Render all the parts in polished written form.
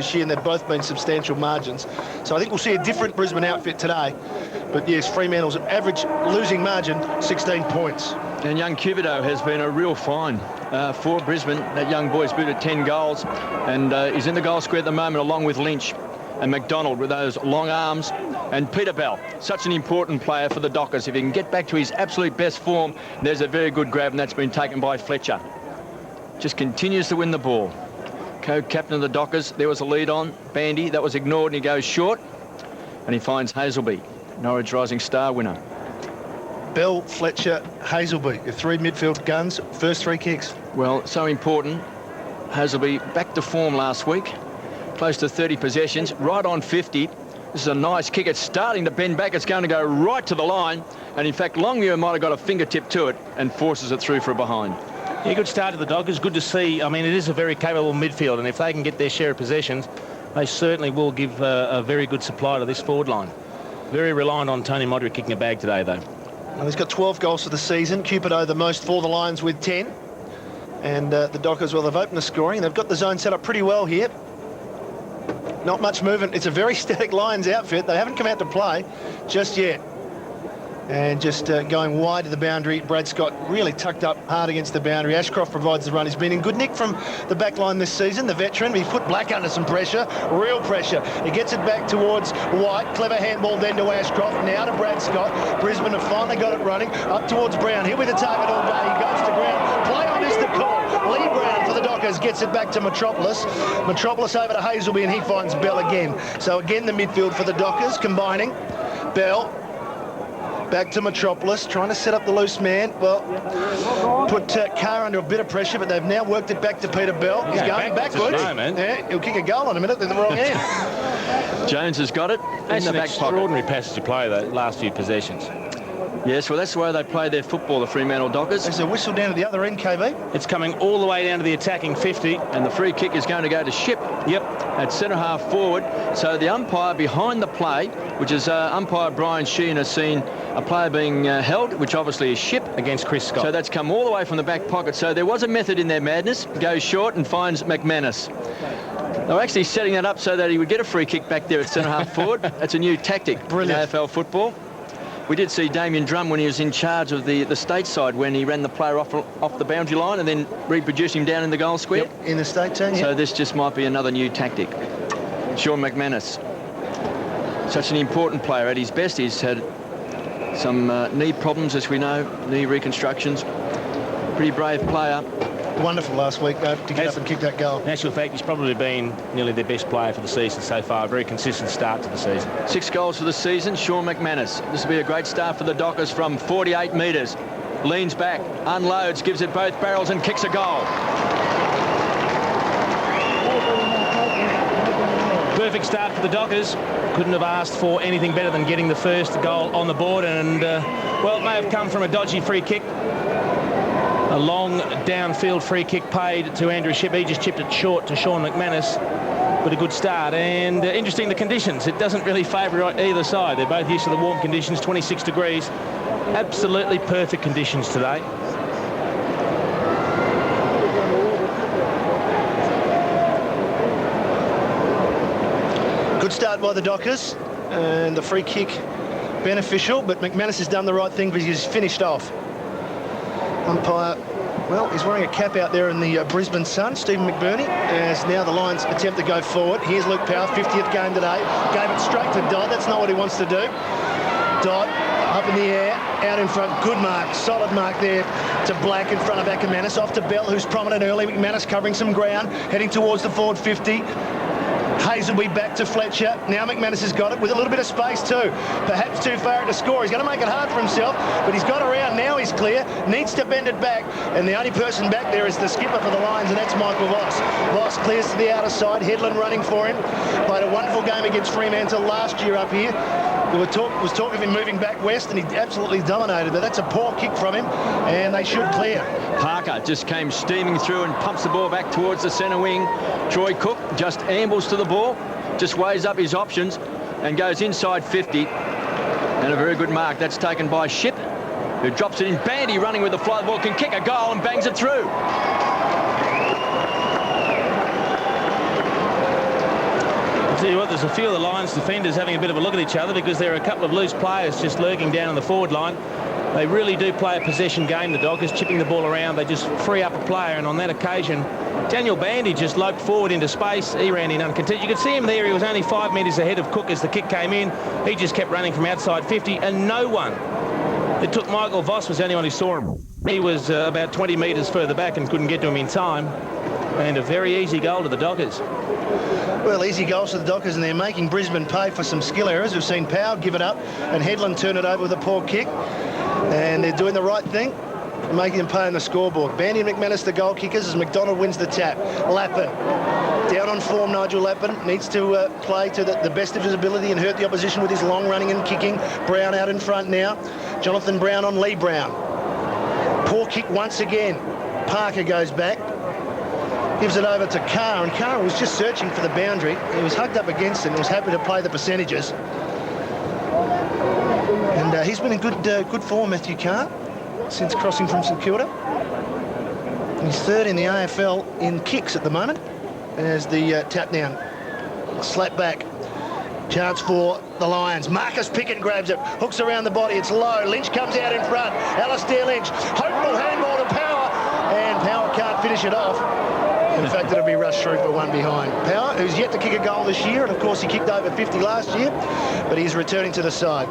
this year, and they've both been substantial margins. So I think we'll see a different Brisbane outfit today. But yes, Fremantle's average losing margin, 16 points. And young Cubido has been a real find for Brisbane. That young boy's booted 10 goals and he's in the goal square at the moment, along with Lynch and McDonald with those long arms, and Peter Bell, such an important player for the Dockers. If he can get back to his absolute best form, there's a very good grab, and that's been taken by Fletcher. Just continues to win the ball. Co-captain of the Dockers, there was a lead on. Bandy, that was ignored, and he goes short, and he finds Hazelby, Norwich Rising Star winner. Bell, Fletcher, Hazelby, your three midfield guns, first three kicks. Well, so important. Hazelby back to form last week, close to 30 possessions, right on 50. This is a nice kick. It's starting to bend back. It's going to go right to the line. And in fact, Longmuir might have got a fingertip to it and forces it through for a behind. Yeah, good start to the Dockers. Good to see. I mean, it is a very capable midfield, and if they can get their share of possessions, they certainly will give a very good supply to this forward line. Very reliant on Tony Modric kicking a bag today, though. Well, he's got 12 goals for the season. Cupido the most for the Lions with 10. And the Dockers, well, they've opened the scoring. They've got the zone set up pretty well here. Not much movement. It's a very static Lions outfit. They haven't come out to play just yet. And just going wide to the boundary. Brad Scott really tucked up hard against the boundary. Ashcroft provides the run. He's been in good nick from the back line this season, the veteran. He put Black under some pressure, real pressure. He gets it back towards White. Clever handball then to Ashcroft. Now to Brad Scott. Brisbane have finally got it running. Up towards Brown. He'll be the target all day. He goes to ground. Play on is the call. Lee Brown for the Dockers gets it back to Metropolis. Metropolis over to Hazelby, and he finds Bell again. So again, the midfield for the Dockers combining. Bell. Back to Metropolis, trying to set up the loose man. Well, put Carr under a bit of pressure, but they've now worked it back to Peter Bell. He's going backwards. Yeah, he'll kick a goal in a minute. They're the wrong end. Jones has got it in the back pocket. Extraordinary passage of play, the last few possessions. Yes, well, that's the way they play their football, the Fremantle Dockers. There's a whistle down at the other end, KB. It's coming all the way down to the attacking 50. And the free kick is going to go to Ship. Yep. At centre half forward. So the umpire behind the play, which is umpire Brian Sheehan, has seen a player being held, which obviously is Ship. Against Chris Scott. So that's come all the way from the back pocket. So there was a method in their madness. Goes short and finds McManus. They were actually setting that up so that he would get a free kick back there at centre half forward. That's a new tactic. Brilliant. In AFL football. We did see Damien Drum when he was in charge of the stateside, when he ran the player off the boundary line and then reproduced him down in the goal square. Yep, in the state team, So this just might be another new tactic. Sean McManus, such an important player at his best. He's had some knee problems, as we know, knee reconstructions. Pretty brave player. Wonderful last week, though, to get up and kick that goal. In actual fact, he's probably been nearly their best player for the season so far. A very consistent start to the season. 6 goals for the season, Sean McManus. This will be a great start for the Dockers from 48 metres. Leans back, unloads, gives it both barrels and kicks a goal. Perfect start for the Dockers. Couldn't have asked for anything better than getting the first goal on the board. And, well, it may have come from a dodgy free kick. A long downfield free kick paid to Andrew Ship. He just chipped it short to Sean McManus. But a good start. And interesting, the conditions. It doesn't really favour either side. They're both used to the warm conditions, 26 degrees. Absolutely perfect conditions today. Good start by the Dockers. And the free kick beneficial, but McManus has done the right thing because he's finished off. Umpire, well, he's wearing a cap out there in the Brisbane Sun, Stephen McBurney, as now the Lions attempt to go forward. Here's Luke Power, 50th game today. Gave it straight to Dodd. That's not what he wants to do. Dodd up in the air, out in front. Good mark, solid mark there to Black in front of McManus. Off to Bell, who's prominent early. McManus covering some ground, heading towards the forward 50. Hazelby back to Fletcher. Now McManus has got it with a little bit of space too. Perhaps too far to score. He's going to make it hard for himself, but he's got around. Now he's clear. Needs to bend it back. And the only person back there is the skipper for the Lions, and that's Michael Voss. Voss clears to the outer side. Headland running for him. Played a wonderful game against Fremantle last year up here. There was talk of him moving back west, and he absolutely dominated. But that's a poor kick from him, and they should clear. Parker just came steaming through and pumps the ball back towards the centre wing. Troy Cook just ambles to the ball, just weighs up his options and goes inside 50. And a very good mark. That's taken by Ship, who drops it in. Bandy running with the fly. The ball can kick a goal and bangs it through. Tell you what, there's a few of the Lions defenders having a bit of a look at each other because there are a couple of loose players just lurking down in the forward line. They really do play a possession game, the Dockers, chipping the ball around. They just free up a player, and on that occasion, Daniel Bandy just loped forward into space. He ran in uncontested. You could see him there. He was only 5 metres ahead of Cook as the kick came in. He just kept running from outside 50, and no one. It took Michael Voss was the only one who saw him. He was about 20 metres further back and couldn't get to him in time. And a very easy goal to the Dockers. Well, easy goals to the Dockers, and they're making Brisbane pay for some skill errors. We've seen Powell give it up and Headland turn it over with a poor kick. And they're doing the right thing, making them pay on the scoreboard. Bandy and McManus, the goal kickers, as McDonald wins the tap. Lappin, down on form, Nigel Lappin, needs to play to the best of his ability and hurt the opposition with his long running and kicking. Brown out in front now. Jonathan Brown on Lee Brown. Poor kick once again. Parker goes back. Gives it over to Carr, and Carr was just searching for the boundary. He was hugged up against it and was happy to play the percentages. And he's been in good form, Matthew Carr, since crossing from St Kilda. He's third in the AFL in kicks at the moment. As the tap down, slap back. Chance for the Lions. Marcus Pickett grabs it, hooks around the body. It's low. Lynch comes out in front. Alistair Lynch, hopeful handball to Power, and Power can't finish it off. In fact, it'll be rushed through for one behind. Power, who's yet to kick a goal this year, and of course he kicked over 50 last year, but he's returning to the side.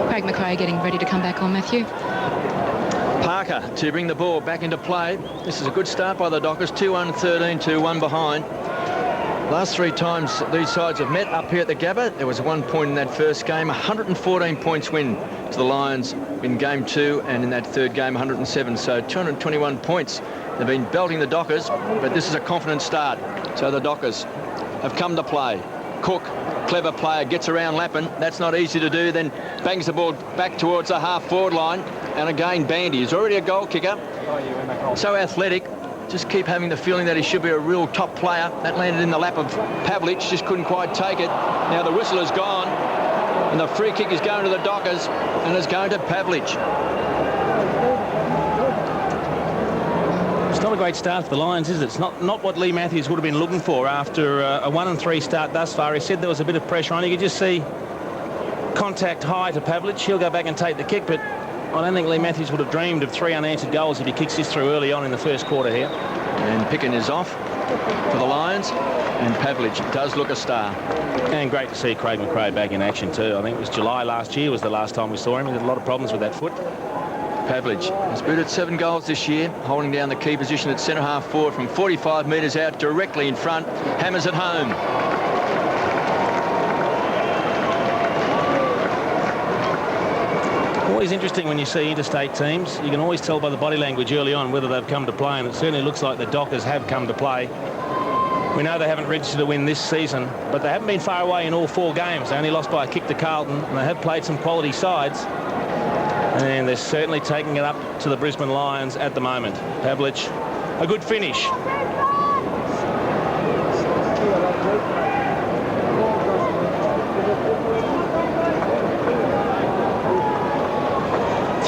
Craig McRae getting ready to come back on, Matthew. Parker to bring the ball back into play. This is a good start by the Dockers. 2-1-13, 2-1 behind. Last 3 times these sides have met up here at the Gabba. There was 1 point in that first game. 114 points win to the Lions in game 2, and in that third game 107. So 221 points. They've been belting the Dockers, but this is a confident start. So the Dockers have come to play. Cook, clever player, gets around Lappin. That's not easy to do. Then bangs the ball back towards the half-forward line. And again, Bandy is already a goal kicker. So athletic. Just keep having the feeling that he should be a real top player. That landed in the lap of Pavlich, just couldn't quite take it. Now the whistle is gone, and the free kick is going to the Dockers, and it's going to Pavlich. It's not a great start for the Lions, is it? It's not what Lee Matthews would have been looking for after a 1-3 start thus far. He said there was a bit of pressure on. You could just see contact high to Pavlich. He'll go back and take the kick, but I don't think Lee Matthews would have dreamed of 3 unanswered goals if he kicks this through early on in the first quarter here. And Picken is off for the Lions, and Pavlich does look a star. And great to see Craig McRae back in action too. I think it was July last year was the last time we saw him. He had a lot of problems with that foot. Pavlich has booted 7 goals this year, holding down the key position at centre half forward from 45 metres out, directly in front. Hammers it home. Always interesting when you see interstate teams. You can always tell by the body language early on whether they've come to play, and it certainly looks like the Dockers have come to play. We know they haven't registered a win this season, but they haven't been far away in all 4 games. They only lost by a kick to Carlton, and they have played some quality sides. And they're certainly taking it up to the Brisbane Lions at the moment. Pavlich, a good finish.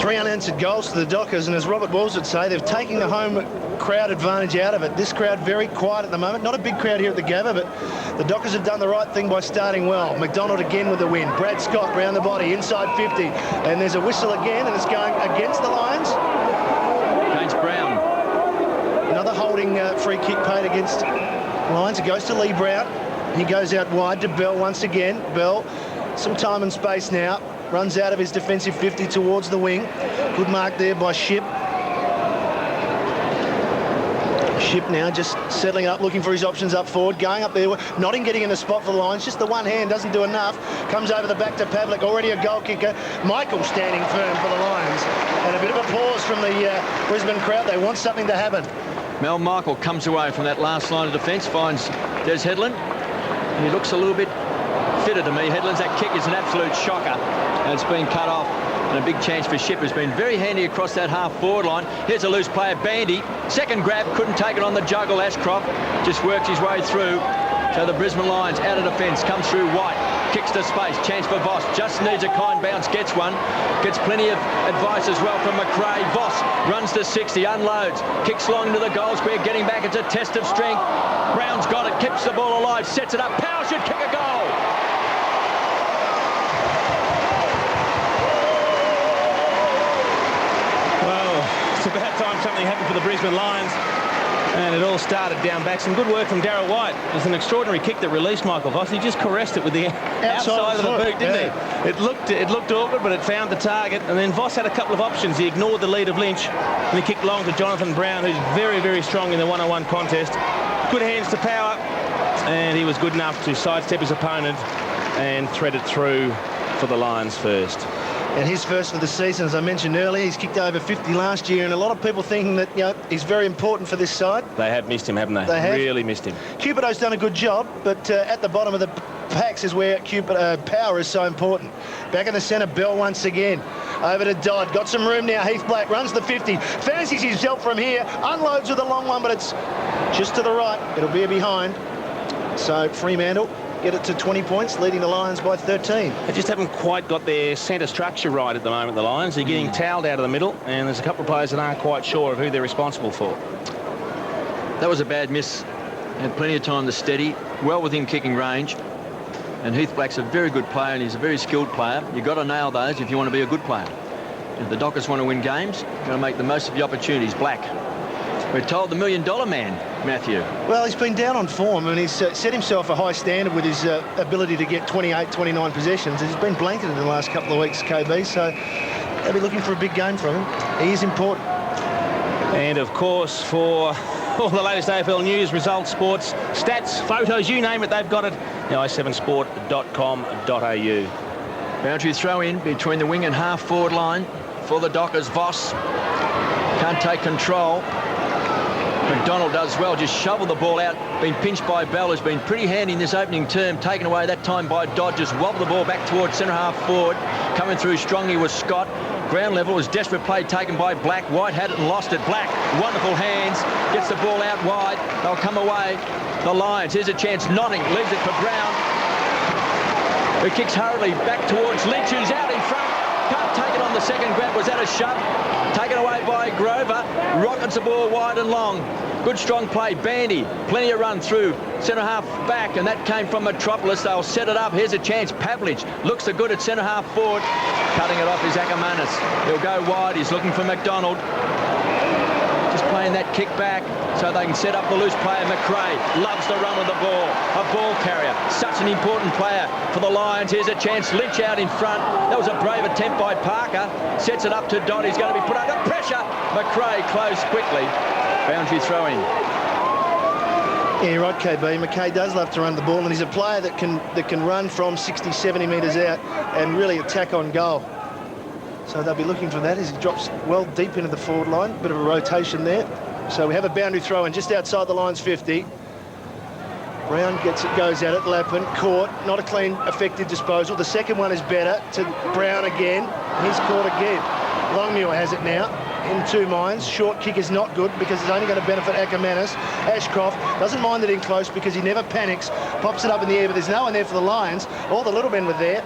Three unanswered goals to the Dockers, and as Robert Walls would say, they've taken the home crowd advantage out of it. This crowd very quiet at the moment. Not a big crowd here at the Gabba, but the Dockers have done the right thing by starting well. McDonald again with the win. Brad Scott round the body, inside 50. And there's a whistle again, and it's going against the Lions. Against Brown. Another holding free kick paid against Lions. It goes to Lee Brown. He goes out wide to Bell once again. Bell, some time and space now. Runs out of his defensive 50 towards the wing. Good mark there by Ship. Ship now just settling up, looking for his options up forward, going up there, not in getting in the spot for the Lions, just the one hand doesn't do enough. Comes over the back to Pavlich, already a goal kicker. Michael standing firm for the Lions. And a bit of applause from the Brisbane crowd. They want something to happen. Mel Michael comes away from that last line of defence, finds Des Headland. He looks a little bit fitter to me. Headland's that kick is an absolute shocker, and it's been cut off. And a big chance for Ship, who's been very handy across that half-forward line. Here's a loose player, Bandy. Second grab, couldn't take it on the juggle. Ashcroft just works his way through. So the Brisbane Lions out of defence, comes through White. kicks to space, chance for Voss, just needs a kind bounce, gets one, gets plenty of advice as well from McRae. Voss runs to 60, unloads, kicks long to the goal square, getting back, it's a test of strength. Brown's got it, keeps the ball alive, sets it up, Power should kick a goal. Well, it's about time something happened for the Brisbane Lions. And it all started down back. Some good work from Darryl White. It was an extraordinary kick that released Michael Voss. He just caressed it with the outside of the boot, didn't he? It looked awkward, but it found the target. And then Voss had a couple of options. He ignored the lead of Lynch, and he kicked long to Jonathan Brown, who's very, very strong in the one-on-one contest. Good hands to Power, and he was good enough to sidestep his opponent and thread it through for the Lions first. And his first for the season, as I mentioned earlier, he's kicked over 50 last year, and a lot of people thinking that, you know, he's very important for this side. They have missed him, haven't they? They have. Really missed him. Cupido's done a good job, but at the bottom of the packs is where Power is so important. Back in the centre, Bell once again. Over to Dodd, got some room now. Heath Black runs the 50, fancies himself from here, unloads with a long one, but it's just to the right. It'll be a behind. So Fremantle get it to 20 points, leading the Lions by 13. They just haven't quite got their centre structure right at the moment, the Lions. They're getting towelled out of the middle, and there's a couple of players that aren't quite sure of who they're responsible for. That was a bad miss. Had plenty of time to steady, well within kicking range. And Heath Black's a very good player, and he's a very skilled player. You've got to nail those if you want to be a good player. If the Dockers want to win games, you've got to make the most of the opportunities. Black. We're told the $1 million man, Matthew. Well, he's been down on form, and he's set himself a high standard with his ability to get 28, 29 possessions. He's been blanketed in the last couple of weeks, KB, so they'll be looking for a big game from him. He is important. And, of course, for all the latest AFL news, results, sports, stats, photos, you name it, they've got it. i7sport.com.au. Boundary throw in between the wing and half forward line for the Dockers. Voss can't take control. McDonald does well, just shovel the ball out. Been pinched by Bell, who's been pretty handy in this opening term. Taken away that time by Dodd, just wobbled the ball back towards centre half forward. Coming through strongly was Scott. Ground level was desperate play taken by Black. White had it and lost it. Black, wonderful hands, gets the ball out wide. They'll come away. The Lions, here's a chance. Notting leaves it for Brown, who kicks hurriedly back towards Lynch, who's out in front. Can't take it on the second grab. Was that a shove? Taken away by Grover. Rockets the ball wide and long. Good strong play. Bandy, plenty of run through centre half back, and that came from Metropolis. They'll set it up. Here's a chance. Pavlich looks the good at centre half forward. Cutting it off is Ackermanis. He'll go wide. He's looking for McDonald. Just playing that kick back so they can set up the loose player. McRae loves to run with the ball. A ball carrier. Such an important player for the Lions. Here's a chance. Lynch out in front. That was a brave attempt by Parker. Sets it up to Dodd. He's going to be put under pressure. McRae closed quickly. Boundary throw in. Yeah, you're right, KB. McKay does love to run the ball, and he's a player that can run from 60, 70 metres out and really attack on goal. So they'll be looking for that as he drops well deep into the forward line. Bit of a rotation there. So we have a boundary throw in just outside the Lions 50. Brown gets it, goes at it. Lappin caught. Not a clean, effective disposal. The second one is better to Brown again. He's caught again. Longmuir has it now. In two minds. Short kick is not good because it's only going to benefit Ackermanis. Ashcroft doesn't mind it in close because he never panics. Pops it up in the air, but there's no one there for the Lions. All the little men were there.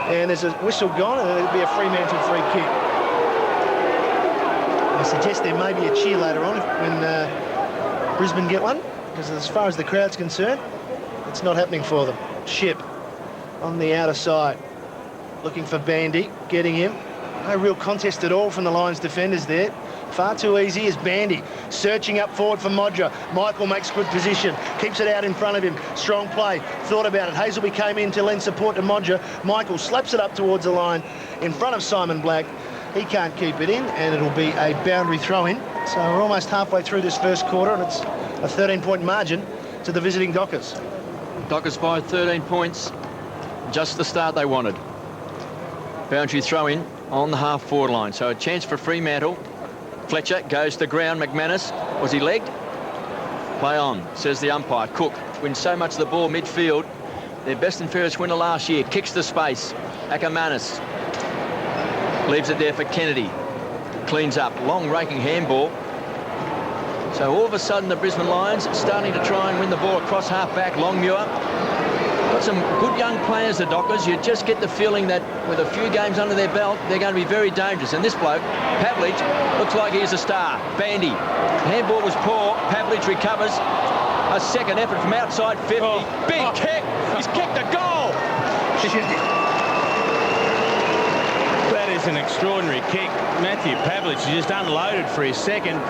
And there's a whistle gone, and it'll be a Fremantle free kick. I suggest there may be a cheer later on when Brisbane get one, because as far as the crowd's concerned, it's not happening for them. Ship on the outer side, looking for Bandy, getting him. No real contest at all from the Lions defenders there. Far too easy is Bandy. Searching up forward for Modra. Michael makes good position. Keeps it out in front of him. Strong play. Thought about it. Hazelby came in to lend support to Modra. Michael slaps it up towards the line in front of Simon Black. He can't keep it in, and it'll be a boundary throw-in. So we're almost halfway through this first quarter, and it's a 13-point margin to the visiting Dockers. Dockers by 13 points. Just the start they wanted. Boundary throw-in on the half-forward line. So a chance for Fremantle. Fletcher goes to ground. McManus, was he legged? Play on, says the umpire. Cook wins so much of the ball midfield. Their best and fairest winner last year. Kicks the space. Ackermanis leaves it there for Kennedy. Cleans up. Long raking handball. So all of a sudden the Brisbane Lions starting to try and win the ball across half back. Longmuir Got some good young players, the Dockers. You just get the feeling that with a few games under their belt, they're going to be very dangerous. And this bloke, Pavlich, looks like he's a star. Bandy. Handball was poor. Pavlich recovers. A second effort from outside 50. Big kick. He's kicked a goal. That is an extraordinary kick. Matthew Pavlich just unloaded for his second.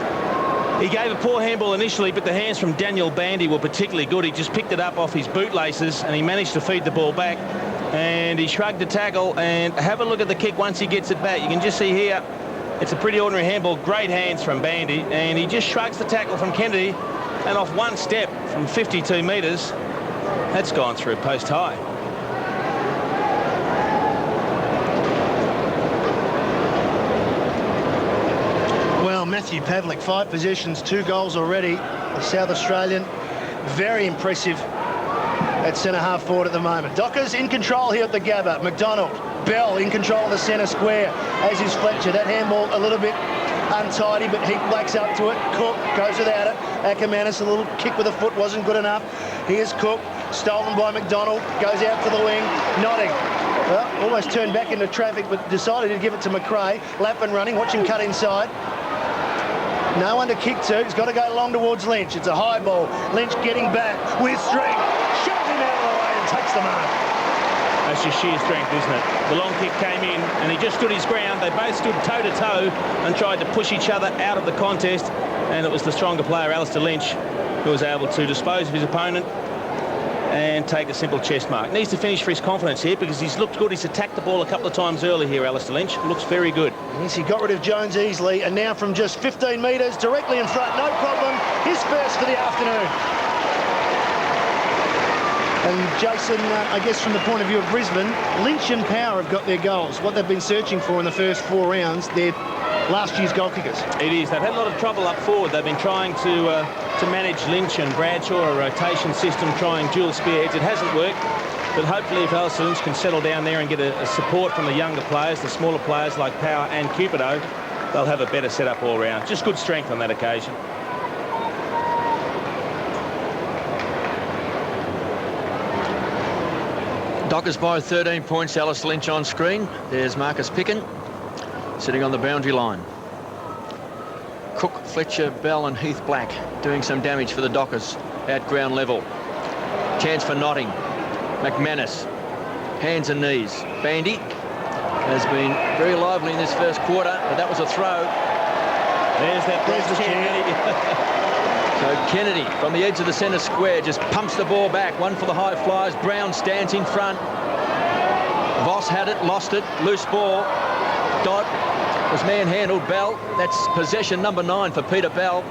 He gave a poor handball initially, but the hands from Daniel Bandy were particularly good. He just picked it up off his bootlaces and he managed to feed the ball back. And he shrugged the tackle, and have a look at the kick once he gets it back. You can just see here, it's a pretty ordinary handball. Great hands from Bandy, and he just shrugs the tackle from Kennedy, and off one step from 52 metres, that's gone through post high. Well, Matthew Pavlich, 5 possessions, 2 goals already. The South Australian, very impressive at centre-half forward at the moment. Dockers in control here at the Gabba. McDonald, Bell in control of the centre square, as is Fletcher. That handball a little bit untidy, but he blacks up to it. Cook goes without it. Ackermanis, a little kick with a foot, wasn't good enough. Here's Cook, stolen by McDonald, goes out to the wing. Notting, well, almost turned back into traffic, but decided to give it to McRae. Lappin running, watch him cut inside. No one to kick to. He's got to go long towards Lynch. It's a high ball. Lynch getting back with strength. Shoves him out of the way and takes the mark. That's just sheer strength, isn't it? The long kick came in and he just stood his ground. They both stood toe-to-toe and tried to push each other out of the contest. And it was the stronger player, Alistair Lynch, who was able to dispose of his opponent and take a simple chest mark. Needs to finish for his confidence here because he's looked good. He's attacked the ball a couple of times early here, Alistair Lynch. Looks very good. Yes, he got rid of Jones easily, and now from just 15 metres, directly in front, no problem. His first for the afternoon. And Jason, I guess from the point of view of Brisbane, Lynch and Power have got their goals. What they've been searching for in the first 4 rounds, they're last year's goal kickers. It is. They've had a lot of trouble up forward. They've been trying to manage Lynch and Bradshaw, a rotation system, trying dual spearheads. It hasn't worked, but hopefully if Alistair Lynch can settle down there and get a support from the younger players, the smaller players like Power and Cupido, they'll have a better setup all round. Just good strength on that occasion. Dockers by 13 points. Alistair Lynch on screen. There's Marcus Picken sitting on the boundary line. Cook, Fletcher, Bell and Heath Black doing some damage for the Dockers at ground level. Chance for Notting. McManus, hands and knees. Bandy has been very lively in this first quarter, but that was a throw. There's the Kennedy. So Kennedy from the edge of the centre square just pumps the ball back. One for the high flyers. Brown stands in front. Voss had it, lost it. Loose ball. Dodd was manhandled. Bell, that's possession number 9 for Peter Bell.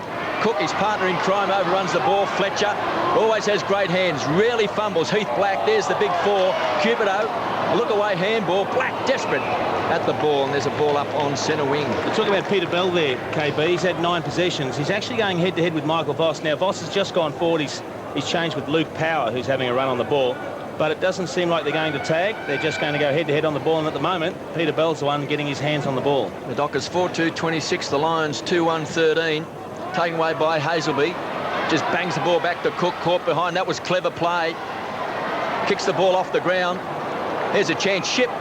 Cook, his partner in crime, overruns the ball. Fletcher always has great hands, rarely fumbles. Heath Black, there's the big 4. Cupido, a look away handball. Black desperate at the ball, and there's a ball up on centre wing. We're talking about Peter Bell there, KB. He's had 9 possessions. He's actually going head-to-head with Michael Voss. Now, Voss has just gone forward. He's changed with Luke Power, who's having a run on the ball. But it doesn't seem like they're going to tag. They're just going to go head-to-head on the ball, and at the moment, Peter Bell's the one getting his hands on the ball. The Dockers 4-2-26, the Lions 2-1-13. Taken away by Hazelby. Just bangs the ball back to Cook, caught behind. That was clever play. Kicks the ball off the ground. There's a chance. Ship,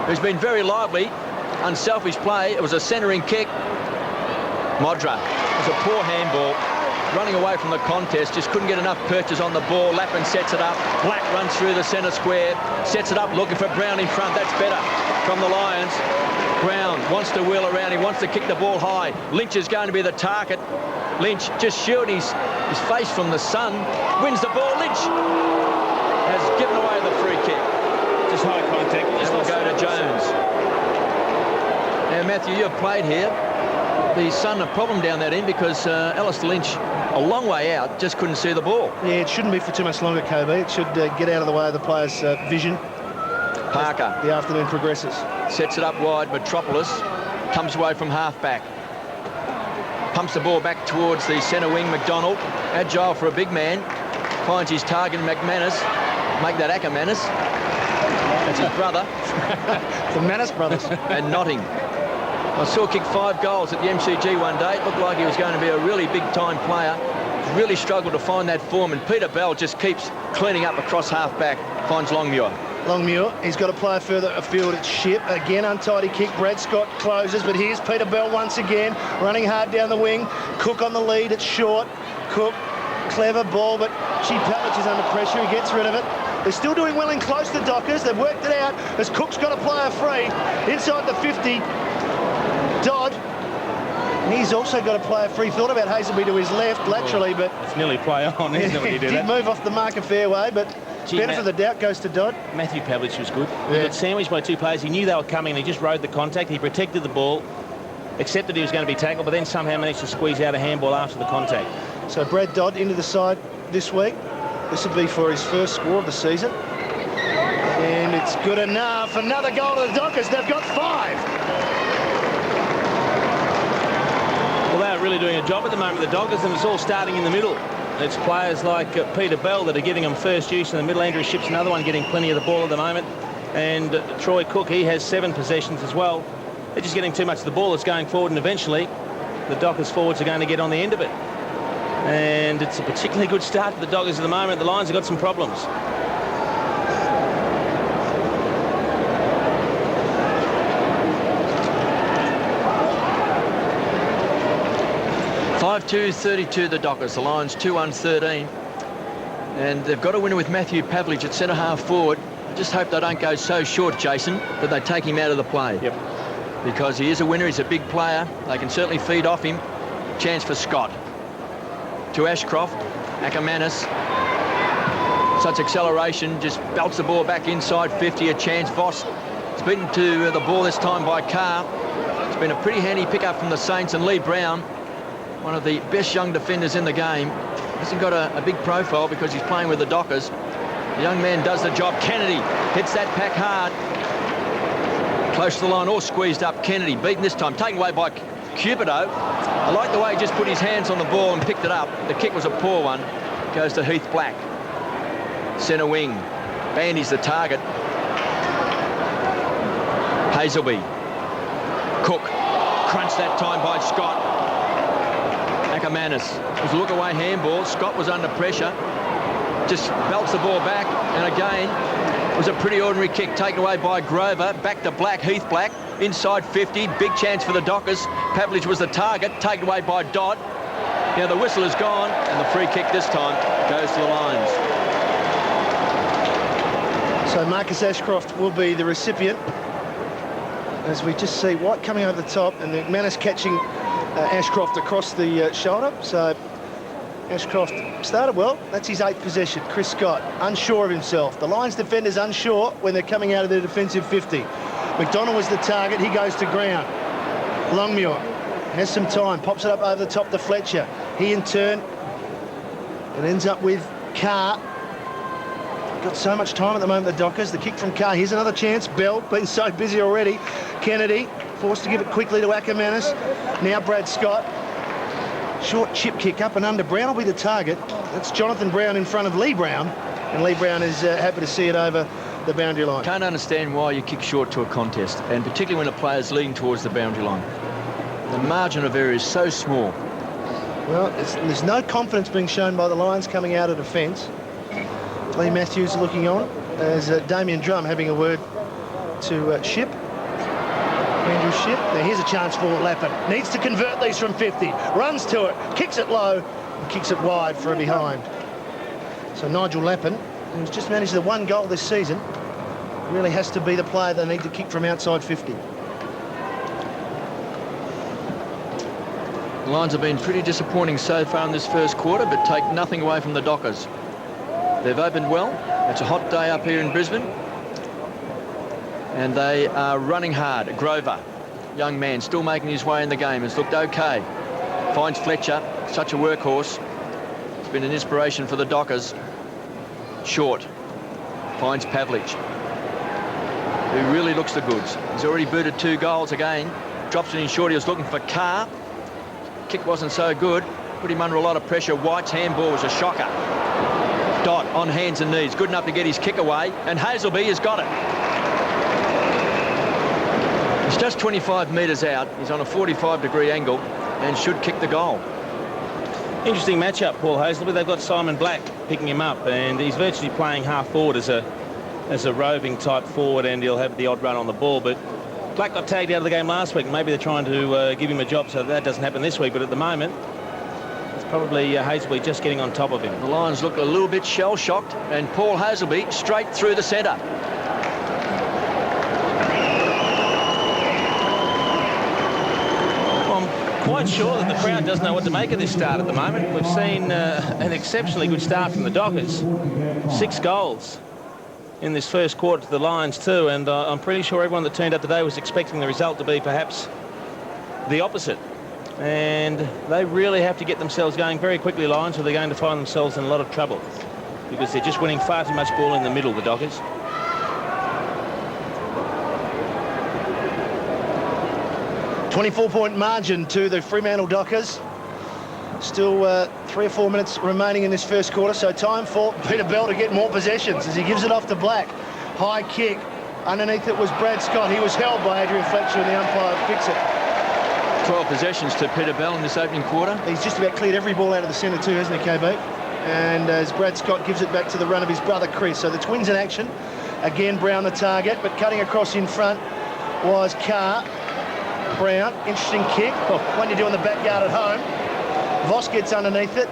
who's been very lively. Unselfish play. It was a centering kick. Modra. It was a poor handball. Running away from the contest, just couldn't get enough purchase on the ball. Lappin sets it up. Black runs through the centre square, sets it up, looking for Brown in front. That's better from the Lions. Brown wants to wheel around. He wants to kick the ball high. Lynch is going to be the target. Lynch just shielding his face from the sun. Wins the ball. Lynch has given away the free kick. Just high contact. And will go to Jones. Now, Matthew, you've played here. The sun a problem down that end because Alistair Lynch, a long way out, just couldn't see the ball. Yeah, it shouldn't be for too much longer, KB. It should get out of the way of the player's vision. Parker. The afternoon progresses. Sets it up wide. Metropolis comes away from half-back. Pumps the ball back towards the centre wing. McDonald, agile for a big man. Finds his target, McManus. Make that Ackermanis. That's his brother. The Manus brothers. And Notting. I saw kick 5 goals at the MCG one day. It looked like he was going to be a really big-time player. really struggled to find that form, and Peter Bell just keeps cleaning up across half-back, finds Longmuir. Longmuir, he's got to play further afield at Ship. Again, untidy kick. Brad Scott closes, but here's Peter Bell once again, running hard down the wing. Cook on the lead, it's short. Cook, clever ball, but Pavlich is under pressure. He gets rid of it. They're still doing well in close, the Dockers. They've worked it out as Cook's got to play a free inside the 50. Dodd, he's also got to play a free. Thought about Hazelby to his left laterally, but it's nearly play on, isn't it, when you do that? Did move off the marker fairway, but benefit of the doubt goes to Dodd. Matthew Pavlich was good. Yeah. He got sandwiched by two players. He knew they were coming, and he just rode the contact. He protected the ball, accepted he was going to be tackled, but then somehow managed to squeeze out a handball after the contact. So Brad Dodd into the side this week. This will be for his first score of the season. And it's good enough. Another goal to the Dockers. They've got 5. Well, they're really doing a job at the moment, the Dockers, and it's all starting in the middle. It's players like Peter Bell that are giving them first use in the middle. Andrew Ship's another one getting plenty of the ball at the moment. And Troy Cook, he has 7 possessions as well. They're just getting too much of the ball that's going forward, and eventually the Dockers forwards are going to get on the end of it. And it's a particularly good start for the Dockers at the moment. The Lions have got some problems. (5-2-32) the Dockers. The Lions 2-1-13. And they've got to win with Matthew Pavlich at centre-half forward. I just hope they don't go so short, Jason, that they take him out of the play. Yep. Because he is a winner. He's a big player. They can certainly feed off him. Chance for Scott. To Ashcroft. Ackermanis. Such acceleration. Just belts the ball back inside 50. A chance. Voss. It's beaten to the ball this time by Carr. It's been a pretty handy pickup from the Saints, and Lee Brown, one of the best young defenders in the game, hasn't got a big profile because he's playing with the Dockers. The young man does the job. Kennedy hits that pack hard. Close to the line, all squeezed up. Kennedy beaten this time, taken away by Cupido. I like the way he just put his hands on the ball and picked it up. The kick was a poor one. Goes to Heath Black. Centre wing. Bandy's the target. Hazelby. Cook. Crunched that time by Scott. Ackermanis. It was a look-away handball. Scott was under pressure. Just belts the ball back. And again, it was a pretty ordinary kick taken away by Grover. Back to Black. Heath Black. Inside 50. Big chance for the Dockers. Pavlich was the target. Taken away by Dodd. Now the whistle is gone. And the free kick this time goes to the Lions. So Marcus Ashcroft will be the recipient. As we just see White coming over the top and McManus catching Ashcroft across the shoulder. So Ashcroft started well. That's his 8th possession. Chris Scott, unsure of himself. The Lions defenders unsure when they're coming out of their defensive 50. McDonald was the target. He goes to ground. Longmuir has some time. Pops it up over the top to Fletcher. He in turn, it ends up with Carr. Got so much time at the moment, the Dockers. The kick from Carr. Here's another chance. Bell, been so busy already. Kennedy, forced to give it quickly to Ackermanis. Now Brad Scott. Short chip kick up and under. Brown will be the target. That's Jonathan Brown in front of Lee Brown. And Lee Brown is happy to see it over the boundary line. Can't understand why you kick short to a contest, and particularly when a player's leading towards the boundary line. The margin of error is so small. Well, there's no confidence being shown by the Lions coming out of defence. Lee Matthews looking on as Damien Drum having a word to Ship. Andrew Ship. Now here's a chance for Lappin. Needs to convert these from 50. Runs to it, kicks it low, and kicks it wide for a behind. So Nigel Lappin, who's just managed the 1 goal this season, really has to be the player they need to kick from outside 50. The Lions have been pretty disappointing so far in this first quarter, but take nothing away from the Dockers. They've opened well. It's a hot day up here in Brisbane. And they are running hard. Grover, young man, still making his way in the game, has looked okay. Finds Fletcher, such a workhorse. It's been an inspiration for the Dockers. Short. Finds Pavlich, who really looks the goods. He's already booted 2 goals again. Drops it in short. He was looking for Carr. Kick wasn't so good. Put him under a lot of pressure. White's handball was a shocker. Dodd on hands and knees. Good enough to get his kick away. And Hazelby has got it. He's just 25 metres out. He's on a 45-degree angle and should kick the goal. Interesting matchup, Paul Hazelby. They've got Simon Black picking him up, and he's virtually playing half forward as a roving type forward, and he'll have the odd run on the ball. But Black got tagged out of the game last week. Maybe they're trying to give him a job so that doesn't happen this week. But at the moment, it's probably Hazelby just getting on top of him. The Lions look a little bit shell-shocked, and Paul Hazelby straight through the centre. Quite sure that the crowd doesn't know what to make of this start at the moment. We've seen an exceptionally good start from the Dockers. 6 goals in this first quarter to the Lions too, and I'm pretty sure everyone that turned up today was expecting the result to be perhaps the opposite. And they really have to get themselves going very quickly, Lions, or they're going to find themselves in a lot of trouble, because they're just winning far too much ball in the middle, the Dockers. 24-point margin to the Fremantle Dockers. Still 3 or 4 minutes remaining in this first quarter, so time for Peter Bell to get more possessions as he gives it off to Black. High kick. Underneath it was Brad Scott. He was held by Adrian Fletcher, and the umpire picks it. 12 possessions to Peter Bell in this opening quarter. He's just about cleared every ball out of the centre too, hasn't he, KB? And as Brad Scott gives it back to the run of his brother Chris. So the Twins in action. Again, Brown the target, but cutting across in front was Carr. Brown, interesting kick. One you do in the backyard at home. Voss gets underneath it.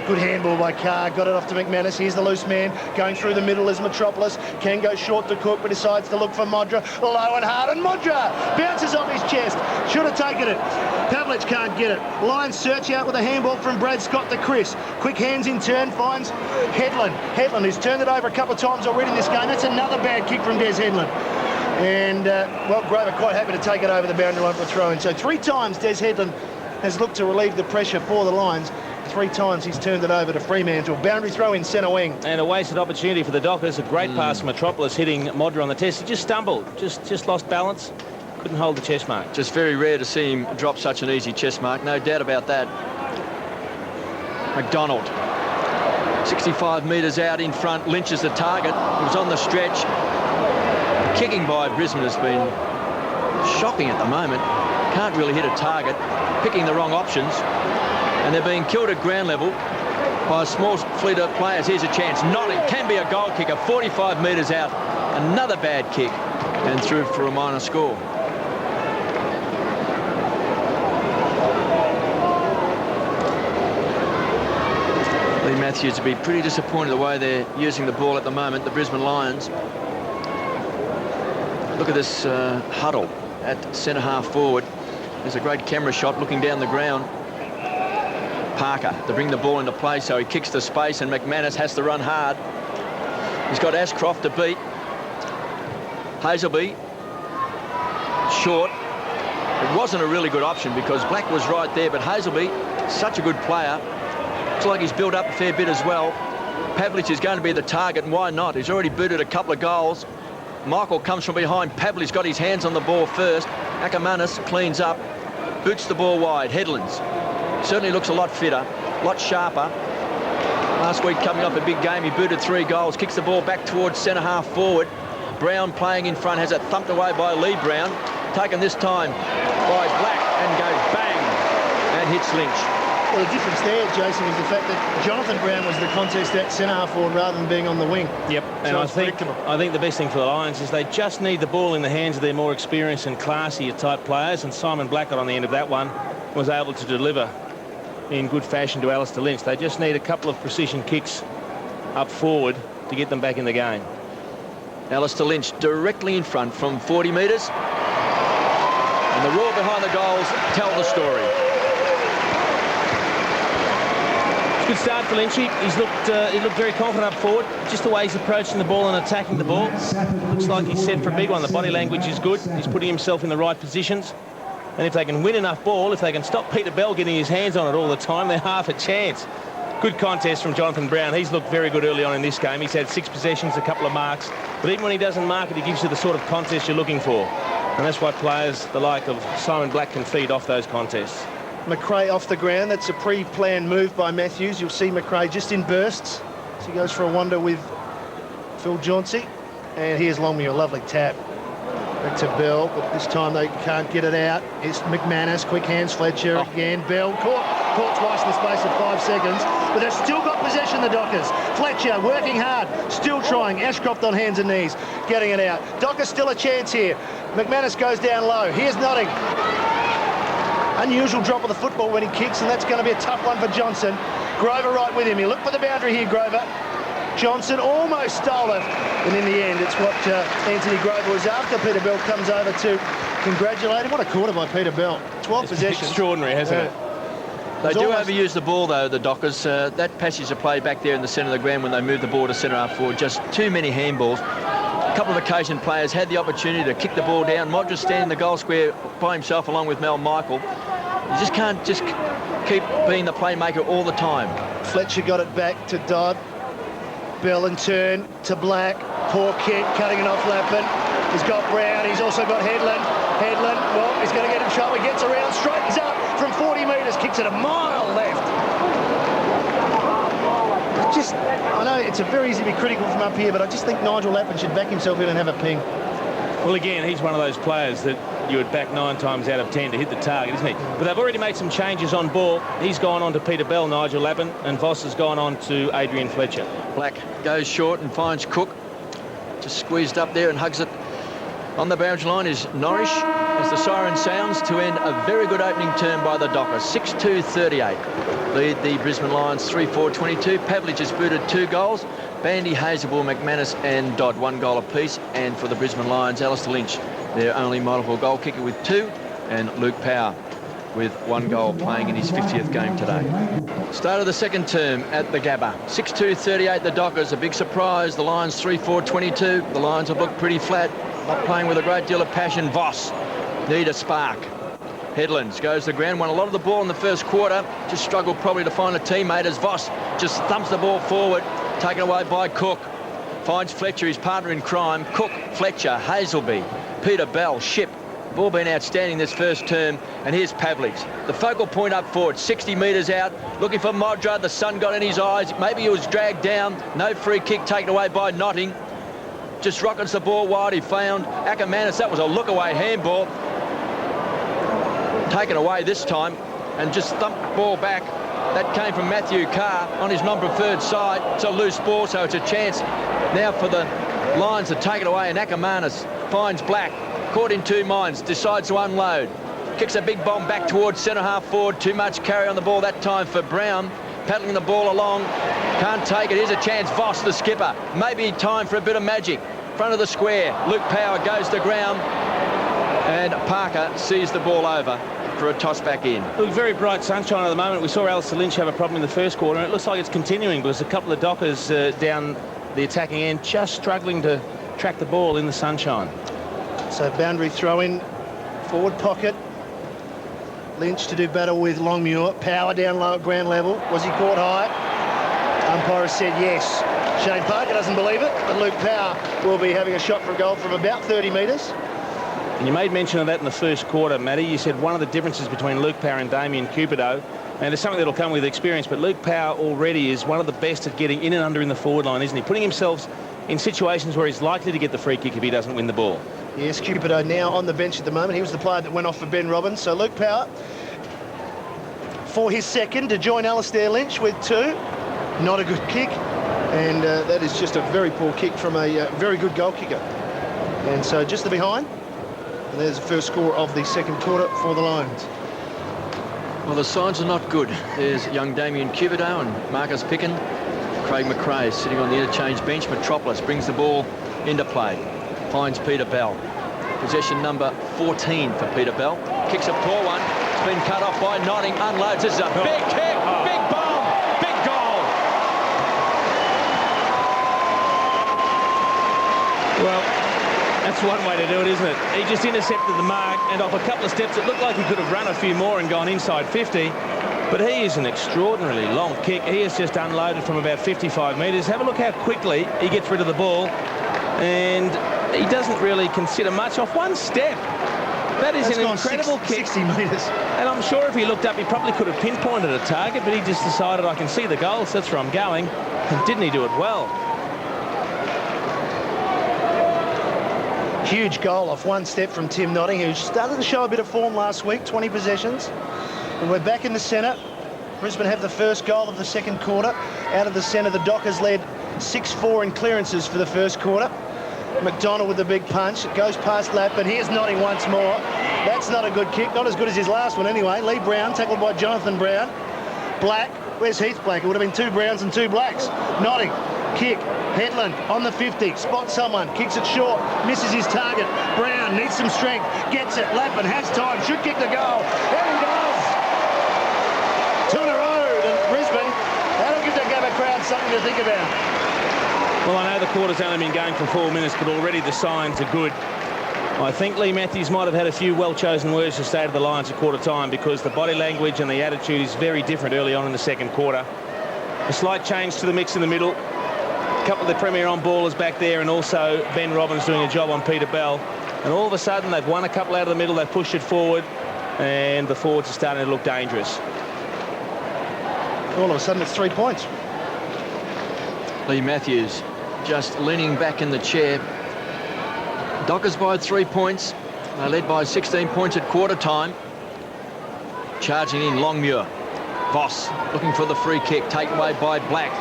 Good handball by Carr. Got it off to McManus. Here's the loose man. Going through the middle is Metropolis. Can go short to Cook, but decides to look for Modra. Low and hard, and Modra bounces off his chest. Should have taken it. Pavlich can't get it. Lions search out with a handball from Brad Scott to Chris. Quick hands in turn, finds Headland. Headland, who's turned it over a couple of times already in this game. That's another bad kick from Des Headland. And, well, Grover quite happy to take it over the boundary line for a throw-in. So 3 times Des Headland has looked to relieve the pressure for the Lions. 3 times he's turned it over to Fremantle. Boundary throw-in centre wing. And a wasted opportunity for the Dockers. A great pass from Metropolis hitting Modra on the test. He just stumbled, just lost balance. Couldn't hold the chest mark. Just very rare to see him drop such an easy chest mark. No doubt about that. McDonald. 65 metres out in front. Lynch is the target. He was on the stretch. Kicking by Brisbane has been shocking at the moment. Can't really hit a target. Picking the wrong options. And they're being killed at ground level by a small fleet of players. Here's a chance. Notting can be a goal kicker. 45 metres out. Another bad kick. And through for a minor score. Lee Matthews would be pretty disappointed the way they're using the ball at the moment, the Brisbane Lions. Look at this huddle at centre half forward. There's a great camera shot looking down the ground. Parker to bring the ball into play, so he kicks the space, and McManus has to run hard. He's got Ashcroft to beat. Hazelby short. It wasn't a really good option because Black was right there, but Hazelby, such a good player. Looks like he's built up a fair bit as well. Pavlich is going to be the target, and why not? He's already booted a couple of goals. Michael comes from behind. Pavlich got his hands on the ball first. Ackermanis cleans up, boots the ball wide. Headlands certainly looks a lot fitter, a lot sharper. Last week, coming off a big game, he booted 3 goals, kicks the ball back towards centre half forward. Brown playing in front, has it thumped away by Lee Brown. Taken this time by Black and goes bang and hits Lynch. Well, the difference there, Jason, is the fact that Jonathan Brown was the contest at centre half forward rather than being on the wing. Yep, and So I think the best thing for the Lions is they just need the ball in the hands of their more experienced and classier type players, and Simon Black on the end of that one was able to deliver in good fashion to Alistair Lynch. They just need a couple of precision kicks up forward to get them back in the game. Alistair Lynch directly in front from 40 metres. And the roar behind the goals tell the story. Good start for Lynchy. He looked very confident up forward. Just the way he's approaching the ball and attacking the ball. Looks like he's set for a big one. The body language is good. He's putting himself in the right positions. And if they can win enough ball, if they can stop Peter Bell getting his hands on it all the time, they're half a chance. Good contest from Jonathan Brown. He's looked very good early on in this game. He's had 6 possessions, a couple of marks. But even when he doesn't mark it, he gives you the sort of contest you're looking for. And that's why players the like of Simon Black can feed off those contests. McRae off the ground. That's a pre-planned move by Matthews. You'll see McRae just in bursts. So he goes for a wander with Phil Jauncey. And here's Longmuir, a lovely tap. Back to Bell, but this time they can't get it out. It's McManus, quick hands, Fletcher again. Bell caught caught twice in the space of 5 seconds, but they've still got possession, the Dockers. Fletcher working hard, still trying. Ashcroft on hands and knees, getting it out. Dockers still a chance here. McManus goes down low. Here's Notting. Unusual drop of the football when he kicks, and that's going to be a tough one for Johnson. Grover right with him. He looked for the boundary here, Grover. Johnson almost stole it, and in the end, it's what Anthony Grover was after. Peter Bell comes over to congratulate him. What a quarter by Peter Bell. 12 possessions. Extraordinary, hasn't it? They do overuse the ball, though, the Dockers. That passage of play back there in the centre of the ground when they move the ball to centre-half forward, just too many handballs. A couple of occasion players had the opportunity to kick the ball down. Modric standing in the goal square by himself along with Mel Michael. You just can't just keep being the playmaker all the time. Fletcher got it back to Dodd. Bell and turn to Black. Poor kick, cutting it off Lappin. He's got Brown. He's also got Headland. Headland, well, he's going to get in trouble. He gets around, straightens up from 40 metres, kicks it a mile left. I know it's very easy to be critical from up here, but I just think Nigel Lappin should back himself in and have a ping. Well, again, he's one of those players that you would back 9 times out of 10 to hit the target, isn't he? But they've already made some changes on ball. He's gone on to Peter Bell, Nigel Lappin, and Voss has gone on to Adrian Fletcher. Black Goes short and finds Cook. Just squeezed up there and hugs it. On the boundary line is Norrish as the siren sounds to end a very good opening turn by the Dockers. 6-2-38. Lead the Brisbane Lions 3-4-22. Pavlich has booted 2 goals. Bandy, Hazelbull, McManus and Dodd 1 goal apiece. And for the Brisbane Lions, Alistair Lynch, their only multiple goal kicker with 2. And Luke Power with 1 goal, playing in his 50th game today. Start of the second term at the Gabba. 6-2-38 the Dockers. A big surprise. The Lions 3-4-22. The Lions have looked pretty flat. Not playing with a great deal of passion. Voss need a spark. Headlands goes to the ground, won a lot of the ball in the first quarter. Just struggled probably to find a teammate as Voss just thumps the ball forward. Taken away by Cook. Finds Fletcher, his partner in crime. Cook, Fletcher, Hazelby, Peter Bell, Ship. Ball been outstanding this first term. And here's Pavlich. The focal point up forward, 60 metres out. Looking for Modra. The sun got in his eyes. Maybe he was dragged down. No free kick taken away by Notting. Just rockets the ball wide. He found Ackermanis. That was a look-away handball. Taken away this time. And just thumped the ball back. That came from Matthew Carr on his non-preferred side. It's a loose ball, so it's a chance now for the Lions to take it away. And Ackermanis finds Black. Caught in 2 minds. Decides to unload. Kicks a big bomb back towards centre-half forward. Too much carry on the ball that time for Brown. Paddling the ball along. Can't take it. Here's a chance. Voss, the skipper. Maybe time for a bit of magic. Front of the square. Luke Power goes to ground. And Parker sees the ball over for a toss back in. Look, very bright sunshine at the moment. We saw Alistair Lynch have a problem in the first quarter, and it looks like it's continuing because a couple of Dockers down the attacking end just struggling to track the ball in the sunshine. So boundary throw in, forward pocket. Lynch to do battle with Longmuir. Power down low at ground level. Was he caught high? Umpire has said yes. Shane Parker doesn't believe it, but Luke Power will be having a shot for a goal from about 30 metres. And you made mention of that in the first quarter, Matty. You said one of the differences between Luke Power and Damien Cupido, and it's something that'll come with experience, but Luke Power already is one of the best at getting in and under in the forward line, isn't he? Putting himself in situations where he's likely to get the free kick if he doesn't win the ball. Yes, Cupido now on the bench at the moment. He was the player that went off for Ben Robbins. So Luke Power for his second to join Alistair Lynch with 2. Not a good kick. And that is just a very poor kick from a very good goal kicker. And so just the behind. And there's the first score of the second quarter for the Lions. Well, the signs are not good. There's young Damien Cupido and Marcus Picken. Craig McRae sitting on the interchange bench. Metropolis brings the ball into play. Finds Peter Bell. Possession number 14 for Peter Bell. Kicks a poor one. It's been cut off by Notting. Unloads. This is a big kick. Big bomb. Big goal. Well, that's one way to do it, isn't it? He just intercepted the mark, and off a couple of steps, it looked like he could have run a few more and gone inside 50. But he is an extraordinarily long kick. He has just unloaded from about 55 metres. Have a look how quickly he gets rid of the ball. And he doesn't really consider much off one step. That is an incredible kick. 60 metres. And I'm sure if he looked up, he probably could have pinpointed a target, but he just decided, I can see the goal, so that's where I'm going. And didn't he do it well? Huge goal off one step from Tim Notting, who started to show a bit of form last week, 20 possessions. And we're back in the centre. Brisbane have the first goal of the second quarter. Out of the centre, the Dockers led 6-4 in clearances for the first quarter. McDonald with the big punch. It goes past Lap, and here's Notting once more. That's not a good kick. Not as good as his last one anyway. Lee Brown, tackled by Jonathan Brown. Black. Where's Heath Black? It would have been 2 Browns and 2 Blacks. Notting. Kick. Headland on the 50. Spots someone. Kicks it short. Misses his target. Brown needs some strength. Gets it. Lappin has time. Should kick the goal. There he does. 2 in a row. And Brisbane, that'll give the Gabba crowd something to think about. Well, I know the quarter's only been going for 4 minutes, but already the signs are good. I think Lee Matthews might have had a few well-chosen words to say to the Lions at quarter time, because the body language and the attitude is very different early on in the second quarter. A slight change to the mix in the middle. A couple of the Premier on ballers back there, and also Ben Robbins doing a job on Peter Bell. And all of a sudden, they've won a couple out of the middle, they've pushed it forward, and the forwards are starting to look dangerous. All of a sudden, it's 3 points. Lee Matthews just leaning back in the chair. Dockers by 3 points. They led by 16 points at quarter time. Charging in Longmuir. Voss looking for the free kick, taken away by Black.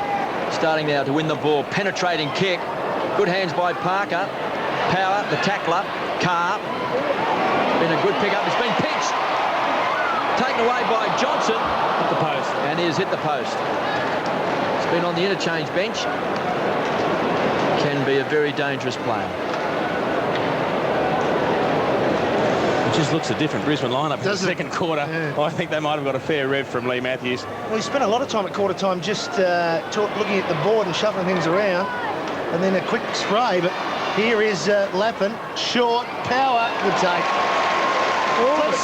Starting now to win the ball. Penetrating kick. Good hands by Parker. Power, the tackler. Carr. Been a good pick-up. It's been pinched. Taken away by Johnson. Hit the post. And he has hit the post. It's been on the interchange bench. Can be a very dangerous player. It just looks a different Brisbane lineup in the second quarter. Yeah. I think they might have got a fair rev from Lee Matthews. Well, he spent a lot of time at quarter time just looking at the board and shuffling things around, and then a quick spray. But here is Lappin. Short, power, good take.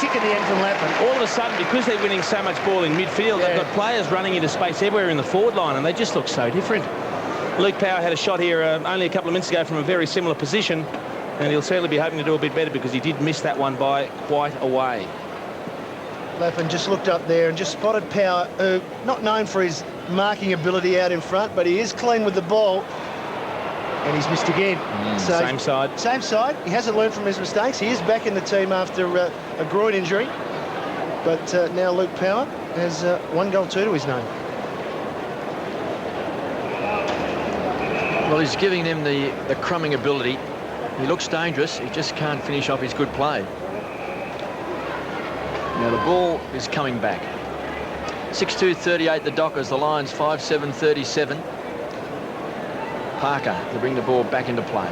Kick at the end from Lappin. All of a sudden, because they're winning so much ball in midfield, they've got players running into space everywhere in the forward line, and they just look so different. Luke Power had a shot here only a couple of minutes ago from a very similar position, and he'll certainly be hoping to do a bit better, because he did miss that one by quite a way. Lappin just looked up there and just spotted Power, not known for his marking ability out in front, but he is clean with the ball, and he's missed again. So, same side. Same side. He hasn't learned from his mistakes. He is back in the team after a groin injury, but now Luke Power has 1 goal 2 to his name. Well, he's giving them the crumbing ability. He looks dangerous. He just can't finish off his good play. Now the ball is coming back. 6-2-38 the Dockers. The Lions 5-7-37. Parker to bring the ball back into play.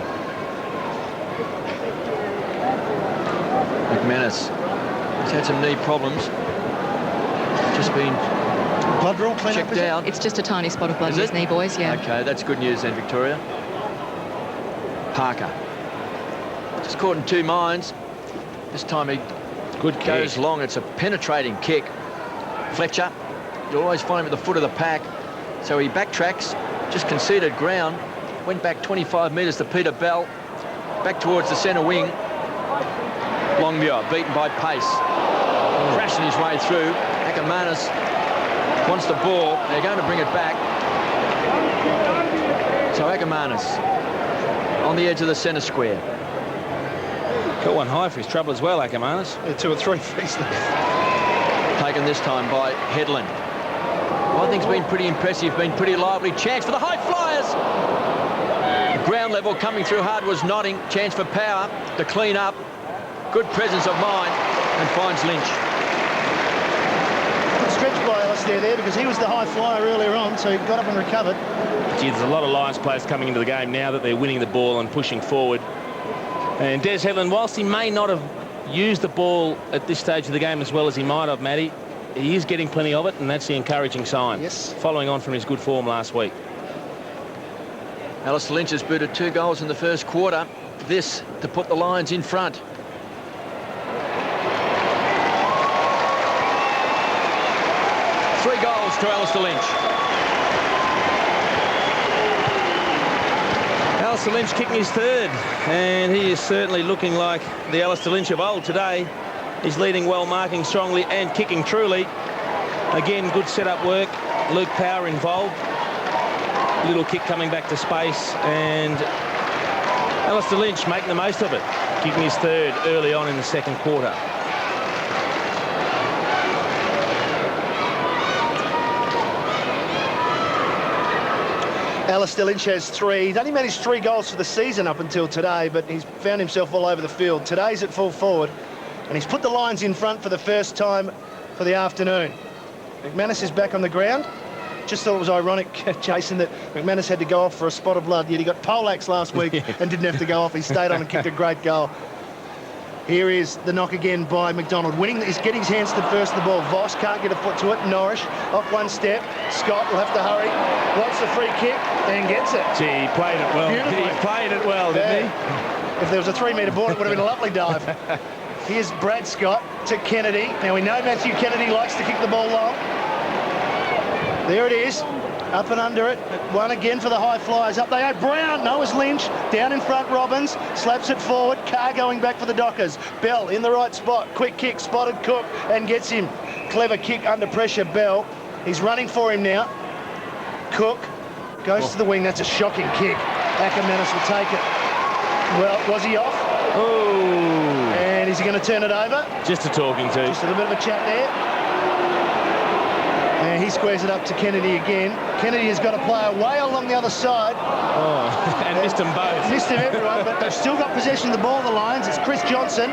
McManus has had some knee problems. Just been blood draw checked out. It's just a tiny spot of blood in his knee, boys, yeah. Okay, that's good news then, Victoria. Parker. Just caught in 2 minds. This time he goes long. It's a penetrating kick. Fletcher, you always find him at the foot of the pack. So he backtracks, just conceded ground, went back 25 metres to Peter Bell, back towards the centre wing. Longmuir beaten by pace. Crashing his way through. Ackermanis wants the ball. They're going to bring it back. So Ackermanis on the edge of the centre square. Got one high for his trouble as well, Ackermanis. Yeah, 2 or 3 frees. Taken this time by Headland. I think it's been pretty impressive, been pretty lively. Chance for the high flyers. Ground level coming through hard was Notting. Chance for Power to clean up. Good presence of mind, and finds Lynch. Good stretch by Alistair there, because he was the high flyer earlier on, so he got up and recovered. Gee, there's a lot of Lions players coming into the game now that they're winning the ball and pushing forward. And Des Headland, whilst he may not have used the ball at this stage of the game as well as he might have, Matty, he is getting plenty of it, and that's the encouraging sign. Yes. Following on from his good form last week. Alistair Lynch has booted 2 goals in the first quarter. This to put the Lions in front. Three goals to Alistair Lynch. Alistair Lynch kicking his 3rd, and he is certainly looking like the Alistair Lynch of old today. He's leading well, marking strongly and kicking truly. Again, good setup work. Luke Power involved. Little kick coming back to space, and Alistair Lynch making the most of it, kicking his 3rd early on in the second quarter. Alistair Lynch has 3. He's only managed 3 goals for the season up until today, but he's found himself all over the field. Today's at full forward, and he's put the Lions in front for the first time for the afternoon. McManus is back on the ground. Just thought it was ironic, Jason, that McManus had to go off for a spot of blood, yet he got poleaxed last week and didn't have to go off. He stayed on and kicked a great goal. Here is the knock again by McDonald. Winning, he's getting his hands to first the ball. Voss can't get a foot to it. Norrish off one step. Scott will have to hurry. Wants the free kick and gets it. Gee, he played it well. He played it well, didn't he? If there was a 3-metre board, it would have been a lovely dive. Here's Brad Scott to Kennedy. Now we know Matthew Kennedy likes to kick the ball long. There it is. Up and under it. One again for the high flyers. Up they go. Brown. No, it's Lynch. Down in front, Robbins. Slaps it forward. Carr going back for the Dockers. Bell in the right spot. Quick kick. Spotted Cook and gets him. Clever kick under pressure, Bell. He's running for him now. Cook goes to the wing. That's a shocking kick. Ackermanis will take it. Well, was he off? Oh. And is he going to turn it over? Just a talking to. Just a little bit of a chat there. And he squares it up to Kennedy again. Kennedy has got a player way along the other side. Oh, and missed them both. Missed him, everyone, but they've still got possession of the ball, the Lions. It's Chris Johnson.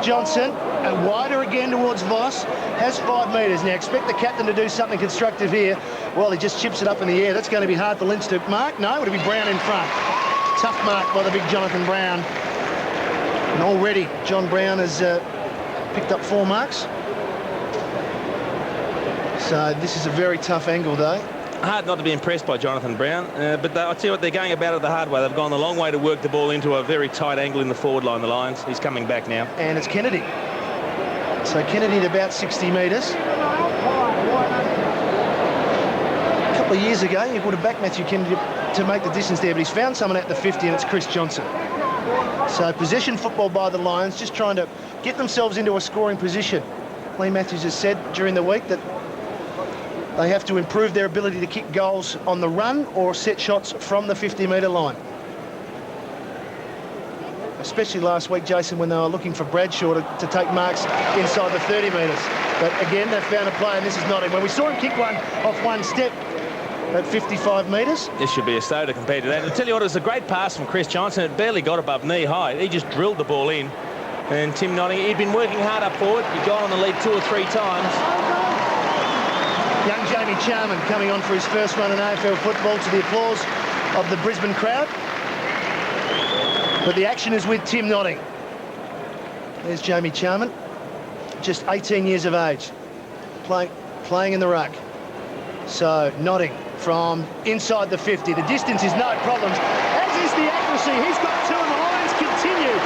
Johnson, and wider again towards Voss. Has 5 metres. Now, expect the captain to do something constructive here. Well, he just chips it up in the air. That's going to be hard for Lynch to mark. No, it'll be Brown in front. Tough mark by the big Jonathan Brown. And already, John Brown has picked up 4 marks. So this is a very tough angle, though. Hard not to be impressed by Jonathan Brown, but I'll tell you what, they're going about it the hard way. They've gone a long way to work the ball into a very tight angle in the forward line, the Lions. He's coming back now. And it's Kennedy. So Kennedy at about 60 metres. A couple of years ago, he would have backed Matthew Kennedy to make the distance there, but he's found someone at the 50, and it's Chris Johnson. So possession football by the Lions, just trying to get themselves into a scoring position. Lee Matthews has said during the week that they have to improve their ability to kick goals on the run or set shots from the 50-metre line. Especially last week, Jason, when they were looking for Bradshaw to take marks inside the 30 metres. But again, they've found a player, and this is not him. When we saw him kick one off one step at 55 metres. This should be a soda compared to that. I'll tell you what, it was a great pass from Chris Johnson. It barely got above knee height. He just drilled the ball in. And Tim Nottingham, he'd been working hard up forward. He'd gone on the lead 2 or 3 times. Young Jamie Charman coming on for his first run in AFL football to the applause of the Brisbane crowd. But the action is with Tim Nottingham. There's Jamie Charman, just 18 years of age, playing in the ruck. So Nottingham from inside the 50. The distance is no problems, as is the accuracy. He's got 2 and the Lions continue.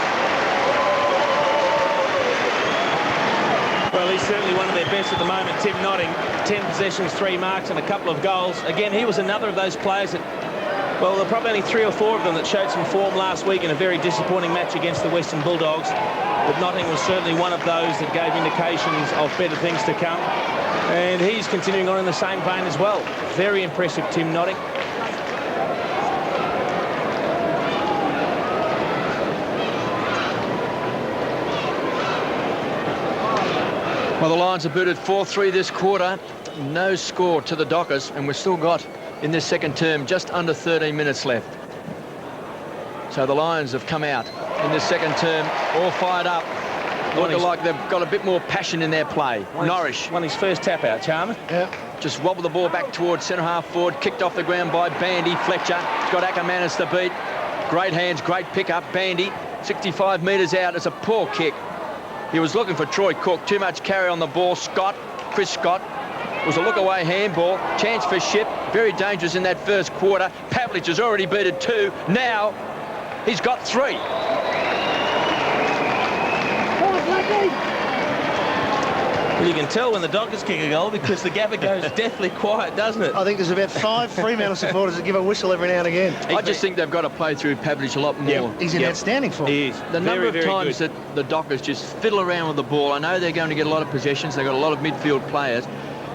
Well, he's certainly one of their best at the moment, Tim Nottingham. 10 possessions, 3 marks and a couple of goals. Again, he was another of those players that, well, there were probably only 3 or 4 of them that showed some form last week in a very disappointing match against the Western Bulldogs. But Nottingham was certainly one of those that gave indications of better things to come. And he's continuing on in the same vein as well. Very impressive, Tim Nottingham. Well, the Lions have booted 4-3 this quarter. No score to the Dockers, and we've still got, in this second term, just under 13 minutes left. So the Lions have come out in this second term, all fired up. Looking like they've got a bit more passion in their play. Norrish won his first tap out, Charman. Yeah. Just wobbled the ball back towards centre half forward, kicked off the ground by Bandy. Fletcher. He's got Ackermanis to beat. Great hands, great pick-up. Bandy, 65 metres out. It's a poor kick. He was looking for Troy Cook. Too much carry on the ball. Chris Scott. It was a look-away handball. Chance for Ship. Very dangerous in that first quarter. Pavlich has already beaten 2. Now he's got 3. Well, you can tell when the Dockers kick a goal because the Gabba goes deathly quiet, doesn't it? I think there's about 5 Fremantle supporters that give a whistle every now and again. I just think they've got to play through Pavlich a lot more. Yep. He's in outstanding form. He is. The number of times that the Dockers just fiddle around with the ball. I know they're going to get a lot of possessions. They've got a lot of midfield players.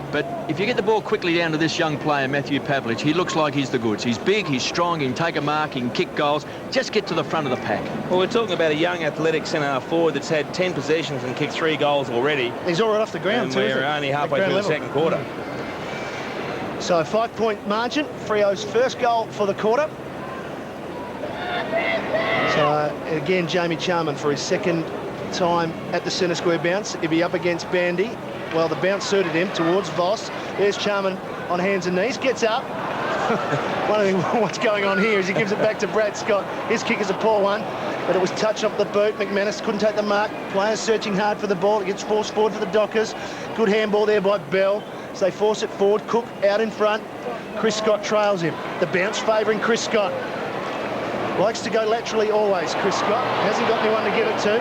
But if you get the ball quickly down to this young player, Matthew Pavlich, he looks like he's the goods. He's big, he's strong, he can take a mark, he can kick goals. Just get to the front of the pack. Well, we're talking about a young athletic centre forward that's had 10 possessions and kicked 3 goals already. He's all right off the ground, and we're only halfway through the second quarter. So a 5-point margin. Freo's first goal for the quarter. So again, Jamie Charman for his second time at the centre square bounce. He'll be up against Bandy. Well, the bounce suited him towards Voss. There's Charman on hands and knees. Gets up. Wondering what's going on here as he gives it back to Brad Scott. His kick is a poor one, but it was touched off the boot. McManus couldn't take the mark. Players searching hard for the ball. It gets forced forward for the Dockers. Good handball there by Bell. So they force it forward. Cook out in front. Chris Scott trails him. The bounce favouring Chris Scott. Likes to go laterally always, Chris Scott. Hasn't got anyone to give it to.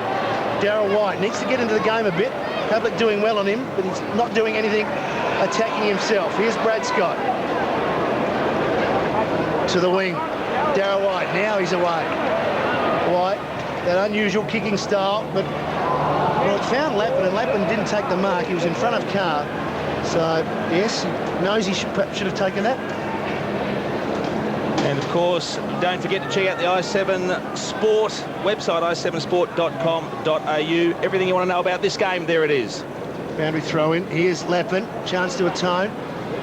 Darryl White needs to get into the game a bit. Public doing well on him, but he's not doing anything attacking himself. Here's Brad Scott. To the wing. Darryl White. Now he's away. White, that unusual kicking style, but well, it found Lappin, and Lappin didn't take the mark. He was in front of Carr. So, yes, he knows he should have taken that. And, of course, don't forget to check out the i7 Sport website, i7sport.com.au. Everything you want to know about this game, there it is. Boundary throw in. Here's Lappin. Chance to atone.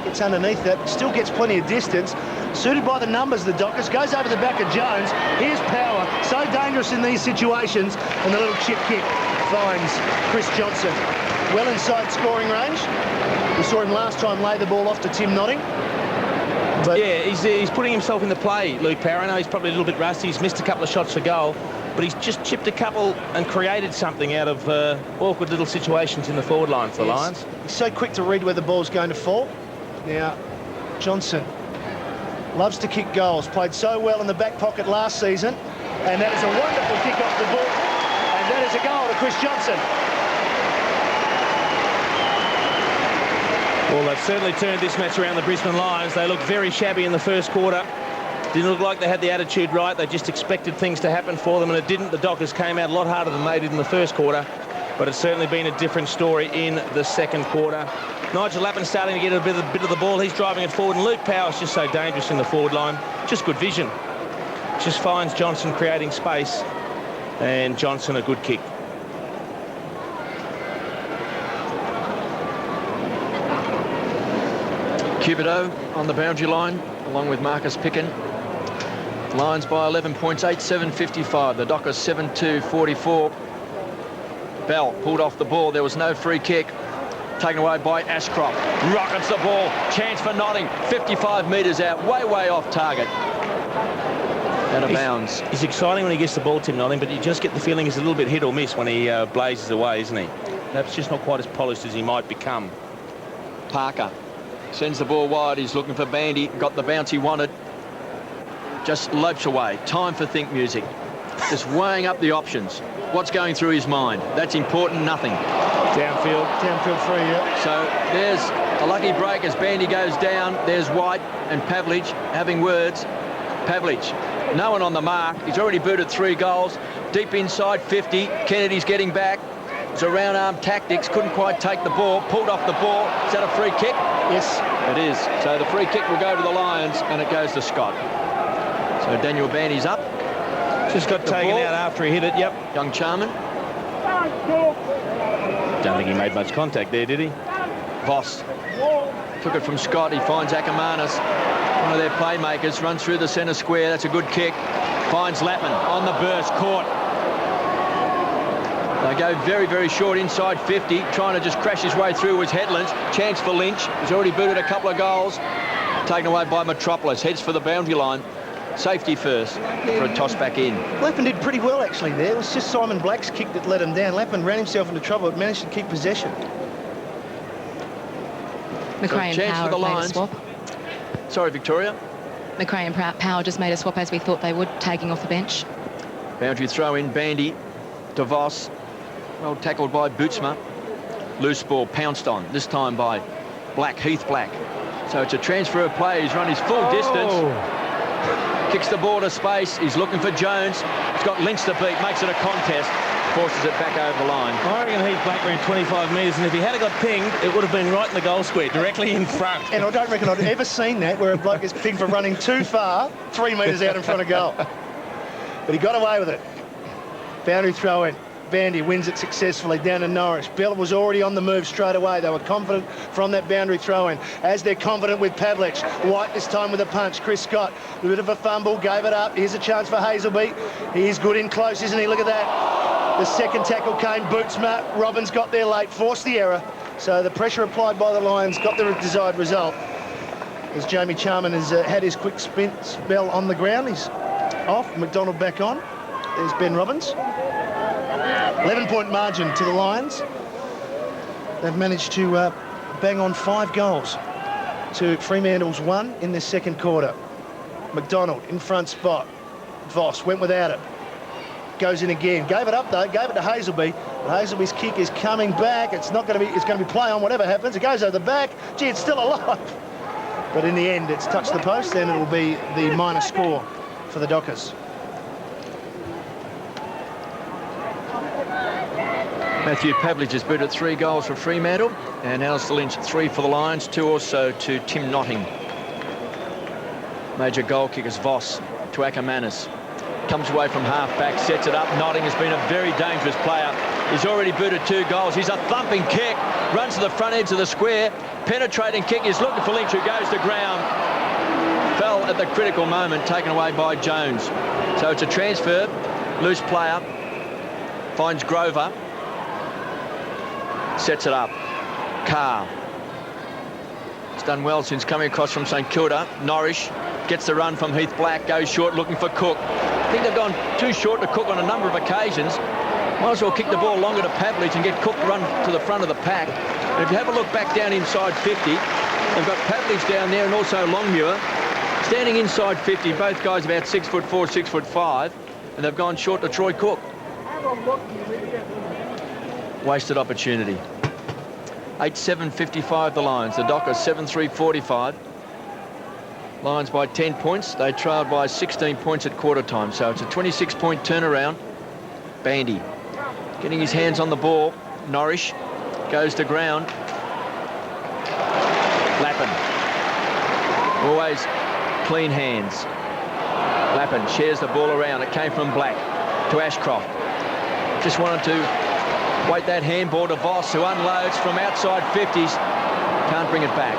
Gets underneath that. Still gets plenty of distance. Suited by the numbers of the Dockers. Goes over the back of Jones. Here's Power. So dangerous in these situations. And the little chip kick finds Chris Johnson. Well inside scoring range. We saw him last time lay the ball off to Tim Notting. But yeah, he's putting himself in the play, Luke Power. I know he's probably a little bit rusty. He's missed a couple of shots for goal, but he's just chipped a couple and created something out of awkward little situations in the forward line for the Lions. He's so quick to read where the ball's going to fall. Now, Johnson loves to kick goals. Played so well in the back pocket last season, and that is a wonderful kick off the ball, and that is a goal to Chris Johnson. Well, they've certainly turned this match around, the Brisbane Lions. They looked very shabby in the first quarter. Didn't look like they had the attitude right. They just expected things to happen for them, and it didn't. The Dockers came out a lot harder than they did in the first quarter, but it's certainly been a different story in the second quarter. Nigel Lappin starting to get a bit of the ball. He's driving it forward, and Luke Power's just so dangerous in the forward line. Just good vision. Just finds Johnson creating space, and Johnson a good kick. Cupido on the boundary line, along with Marcus Picken. Lions by 11 points, 8-7-55. The Dockers 7-2-44. Bell pulled off the ball. There was no free kick. Taken away by Ashcroft. Rockets the ball. Chance for Notting. 55 metres out. Way off target. Out of bounds. He's exciting when he gets the ball, Tim Notting, but you just get the feeling he's a little bit hit or miss when he blazes away, isn't he? Perhaps just not quite as polished as he might become. Parker sends the ball wide. He's looking for Bandy. Got the bounce he wanted. Just lopes away. Time for think music. Just weighing up the options. What's going through his mind? That's important. Nothing. Downfield free, yeah. So there's a lucky break as Bandy goes down. There's White and Pavlich having words. Pavlich, no one on the mark. He's already booted 3 goals. Deep inside 50. Kennedy's getting back. It's a round arm tactics. Couldn't quite take the ball. Pulled off the ball. Is that a free kick? Yes. It is. So the free kick will go to the Lions, and it goes to Scott. So Daniel Bandy's up. Just got taken out after he hit it, yep. Young Charman. Don't think he made much contact there, did he? Voss took it from Scott. He finds Akamanis, one of their playmakers, runs through the centre square. That's a good kick. Finds Lappin on the burst, caught. They go very short inside 50, trying to just crash his way through with Headlands. Chance for Lynch. He's already booted a couple of goals. Taken away by Metropolis. Heads for the boundary line. Safety first for a toss back in. Lappin did pretty well actually there. It was just Simon Black's kick that let him down. Lappin ran himself into trouble but managed to keep possession. McRae and Power made a swap. Sorry, Victoria. McRae and Power just made a swap as we thought they would, taking off the bench. Boundary throw in, Bandy to Voss. Well tackled by Bootsma. Loose ball pounced on, this time by Heath Black. So it's a transfer of play. He's run his full distance. Kicks the ball to space. He's looking for Jones. He's got Lynch to beat. Makes it a contest. Forces it back over the line. I reckon Heath Black ran 25 metres, and if he had got pinged, it would have been right in the goal square, directly in front. And I don't reckon I'd ever seen that, where a bloke gets pinged for running too far, 3 metres out in front of goal. But he got away with it. Boundary throw in. Bandy wins it successfully down to Norris. Bell was already on the move straight away. They were confident from that boundary throw-in, as they're confident with Pavlich. White this time with a punch. Chris Scott, a bit of a fumble, gave it up. Here's a chance for Hazelby. He's good in close, isn't he? Look at that. The second tackle came, Bootsma. Robbins got there late, forced the error. So the pressure applied by the Lions got the desired result. As Jamie Charman has had his quick spell on the ground. He's off, McDonald back on. There's Ben Robbins. 11-point margin to the Lions. They've managed to bang on 5 goals to Fremantle's 1 in this second quarter. McDonald in front spot. Voss went without it. Goes in again. Gave it up though. Gave it to Hazelby. But Hazelby's kick is coming back. It's not going to be. It's going to be play on whatever happens. It goes over the back. Gee, it's still alive. But in the end, it's touched the post, and it'll be the minor score for the Dockers. Matthew Pavlich has booted 3 goals for Fremantle, and Alistair Lynch 3 for the Lions, 2 also to Tim Notting. Major goal kickers Voss to Ackermanis. Comes away from half-back, sets it up. Notting has been a very dangerous player. He's already booted 2 goals. He's a thumping kick, runs to the front edge of the square. Penetrating kick is looking for Lynch, who goes to ground. Fell at the critical moment, taken away by Jones. So it's a transfer. Loose player. Finds Grover. Sets it up. Carr. It's done well since coming across from St Kilda. Norris gets the run from Heath Black. Goes short, looking for Cook. I think they've gone too short to Cook on a number of occasions. Might as well kick the ball longer to Pavlich and get Cook run to the front of the pack. And if you have a look back down inside 50, they've got Pavlich down there and also Longmuir standing inside 50. Both guys about 6'4", 6'5", and they've gone short to Troy Cook. Wasted opportunity. 8-7-55 the Lions. The Dockers 7-3-45. Lions by 10 points. They trailed by 16 points at quarter time. So it's a 26-point turnaround. Bandy getting his hands on the ball. Norris goes to ground. Lappin. Always clean hands. Lappin shares the ball around. It came from Black to Ashcroft. Just wanted to wait that handball to Voss, who unloads from outside 50s. Can't bring it back.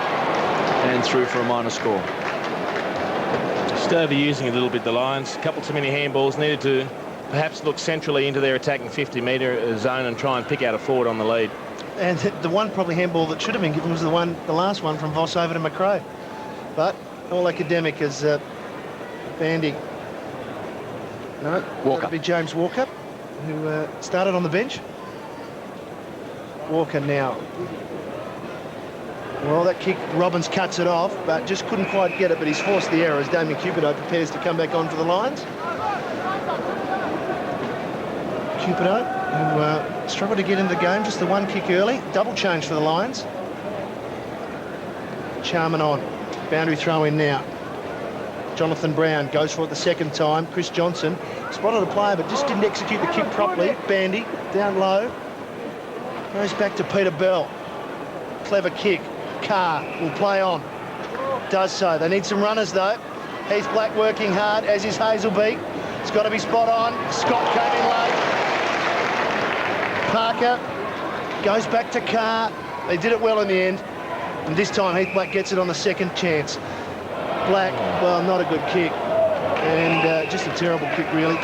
And through for a minor score. Just overusing a little bit the Lions. A couple too many handballs. Needed to perhaps look centrally into their attacking 50-metre zone and try and pick out a forward on the lead. And the one probably handball that should have been given was the last one from Voss over to McRae. But all academic as Bandy. No, Walker. that'd be James Walker, who started on the bench. Walker now. Well, that kick, Robbins cuts it off, but just couldn't quite get it, but he's forced the error as Damien Cupido prepares to come back on for the Lions. Cupido, who struggled to get into the game, just the one kick early. Double change for the Lions. Charman on. Boundary throw in now. Jonathan Brown goes for it the second time. Chris Johnson spotted a player, but just didn't execute the kick properly. Bandy, down low. Goes back to Peter Bell. Clever kick. Carr will play on. Does so. They need some runners, though. Heath Black working hard, as is Hazelby. It's got to be spot on. Scott came in late. Parker goes back to Carr. They did it well in the end. And this time Heath Black gets it on the second chance. Black, well, not a good kick. And just a terrible kick, really.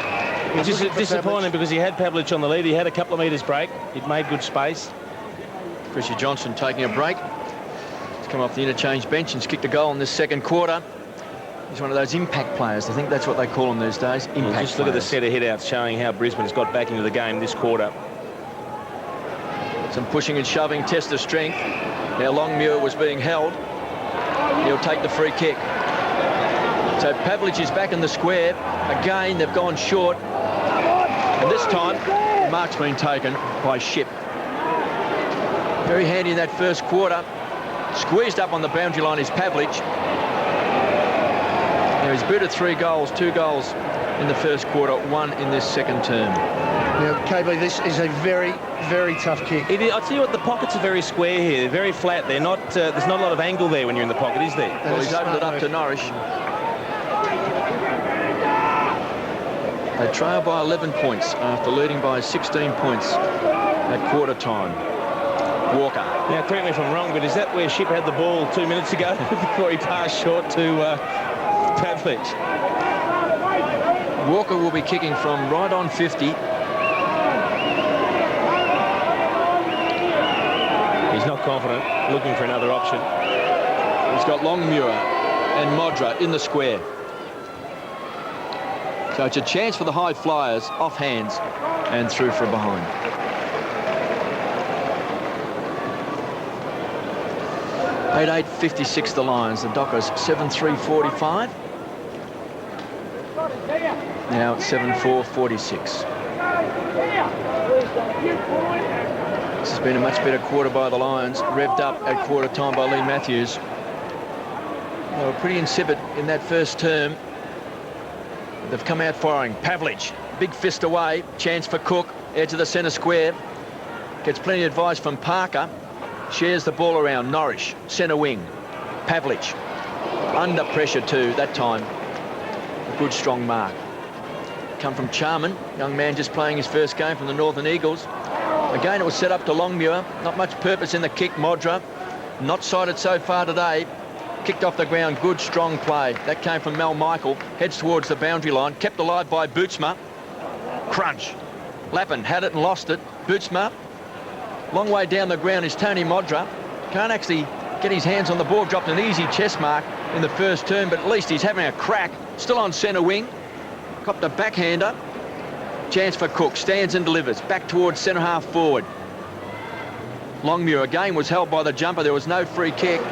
It's just disappointing because he had Pavlich on the lead. He had a couple of metres break. He'd made good space. Chrissy Johnson taking a break. He's come off the interchange bench and kicked a goal in this second quarter. He's one of those impact players. I think that's what they call them these days. Impact Just look at the set of hit-outs showing how Brisbane's got back into the game this quarter. Some pushing and shoving, test of strength. Now Longmuir was being held. He'll take the free kick. So Pavlich is back in the square. Again, they've gone short. And this time, the mark's been taken by Ship. Very handy in that first quarter. Squeezed up on the boundary line is Pavlich. Now he's booted 3 goals, 2 goals in the first quarter, 1 in this second term. Now, KB, this is a very, very tough kick. I'll tell you what, the pockets are very square here. They're very flat. They're not. There's not a lot of angle there when you're in the pocket, is there? Well, he's opened it up to Norris. They trail by 11 points after leading by 16 points at quarter time. Walker. Now, correct me if I'm wrong, but is that where Ship had the ball 2 minutes ago before he passed short to Pavlich? Walker will be kicking from right on 50. He's not confident, looking for another option. He's got Longmuir and Modra in the square. So it's a chance for the high flyers, off hands and through from behind. Eight 56 the Lions. The Dockers 7-3-45. Now it's 7-4-46. This has been a much better quarter by the Lions. Revved up at quarter time by Lee Matthews. They were pretty insipid in that first term. They've come out firing. Pavlich, big fist away. Chance for Cook, edge of the centre square. Gets plenty of advice from Parker. Shares the ball around. Norrish, centre wing. Pavlich, under pressure too, that time. A good strong mark. Come from Charman, young man just playing his first game from the Northern Eagles. Again, it was set up to Longmuir. Not much purpose in the kick. Modra, not sighted so far today. Kicked off the ground, good strong play. That came from Mal Michael. Heads towards the boundary line, kept alive by Bootsma. Crunch. Lappin had it and lost it. Bootsma, long way down the ground is Tony Modra. Can't actually get his hands on the ball. Dropped an easy chest mark in the first turn, but at least he's having a crack. Still on centre wing. Copped a backhander. Chance for Cook. Stands and delivers. Back towards centre half forward. Longmuir again was held by the jumper. There was no free kick.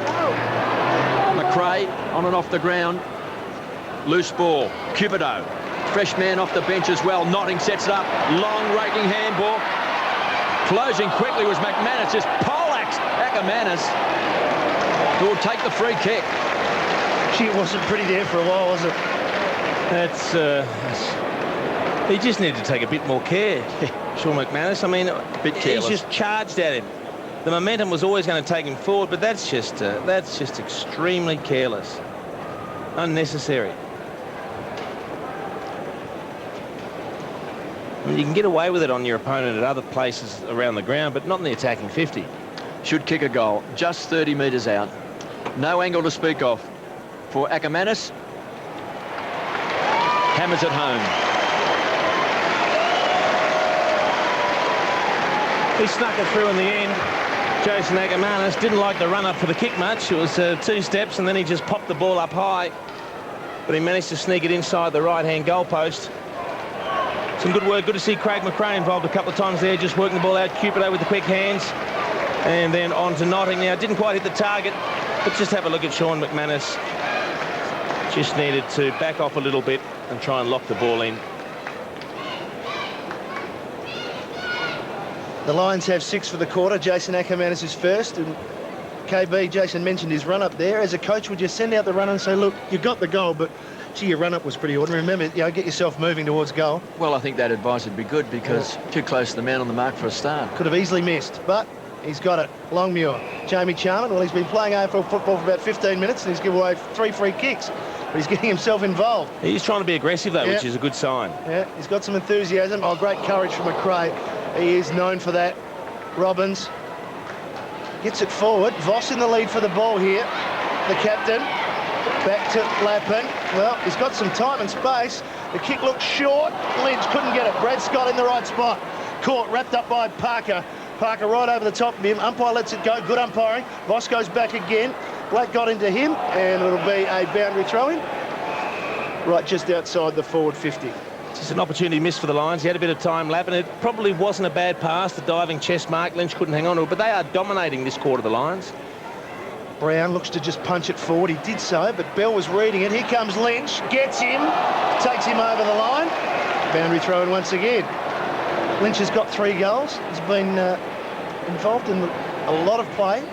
McRae on and off the ground. Loose ball. Cupido. Fresh man off the bench as well. Notting sets it up. Long raking handball. Closing quickly was McManus. Just poleaxed Ackermanis, who will take the free kick. Gee, it wasn't pretty there for a while, was it? He just needed to take a bit more care, Sean McManus. I mean, bit careless. He's just charged at him. The momentum was always going to take him forward, but that's just extremely careless, unnecessary. I mean, you can get away with it on your opponent at other places around the ground, but not in the attacking 50. Should kick a goal, just 30 metres out. No angle to speak of for Ackermanis. Hammers it home. He snuck it through in the end. Jason Ackermanis didn't like the run-up for the kick much. It was 2 steps, and then he just popped the ball up high. But he managed to sneak it inside the right-hand goalpost. Some good work. Good to see Craig McRae involved a couple of times there, just working the ball out. Cupido with the quick hands. And then on to Notting. Now, didn't quite hit the target, but just have a look at Sean McManus. Just needed to back off a little bit and try and lock the ball in. The Lions have 6 for the quarter. Jason Ackermanis is first. And KB, Jason mentioned his run-up there. As a coach, would you send out the runner and say, look, you got the goal, but gee, your run-up was pretty ordinary. Remember, get yourself moving towards goal. Well, I think that advice would be good because too close to the man on the mark for a start. Could have easily missed, but he's got it. Longmuir. Jamie Charman, well, he's been playing AFL football for about 15 minutes and he's given away 3 free kicks. But he's getting himself involved. He's trying to be aggressive, though, which is a good sign. Yeah, he's got some enthusiasm. Oh, great courage from McRae. He is known for that. Robbins gets it forward. Voss in the lead for the ball here. The captain. Back to Lappin. Well, he's got some time and space. The kick looks short. Lynch couldn't get it. Brad Scott in the right spot. Caught, wrapped up by Parker. Parker right over the top of him. Umpire lets it go. Good umpiring. Voss goes back again. Blake got into him, and it'll be a boundary throw-in right just outside the forward 50. Just an opportunity missed for the Lions. He had a bit of time lapping. It probably wasn't a bad pass, the diving chest mark. Lynch couldn't hang on to it, but they are dominating this quarter, the Lions. Brown looks to just punch it forward. He did so, but Bell was reading it. Here comes Lynch, gets him, takes him over the line. Boundary throw-in once again. Lynch has got 3 goals. He's been involved in a lot of play.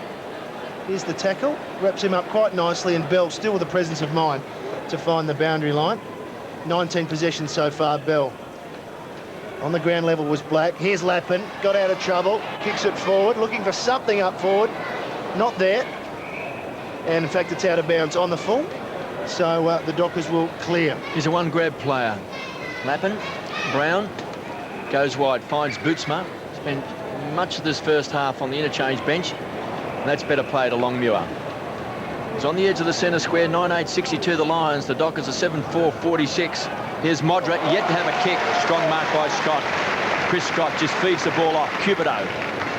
Here's the tackle, wraps him up quite nicely, and Bell still with the presence of mind to find the boundary line. 19 possessions so far, Bell. On the ground level was Black. Here's Lappin, got out of trouble, kicks it forward, looking for something up forward. Not there. And in fact, it's out of bounds on the full. So the Dockers will clear. He's a one-grab player. Lappin, Brown goes wide, finds Bootsma. Spent much of this first half on the interchange bench, and that's better played along Muir. He's on the edge of the centre square, 9.862 the Lions. The Dockers are 7.446. Here's Modric, yet to have a kick. Strong mark by Scott. Chris Scott just feeds the ball off. Cupido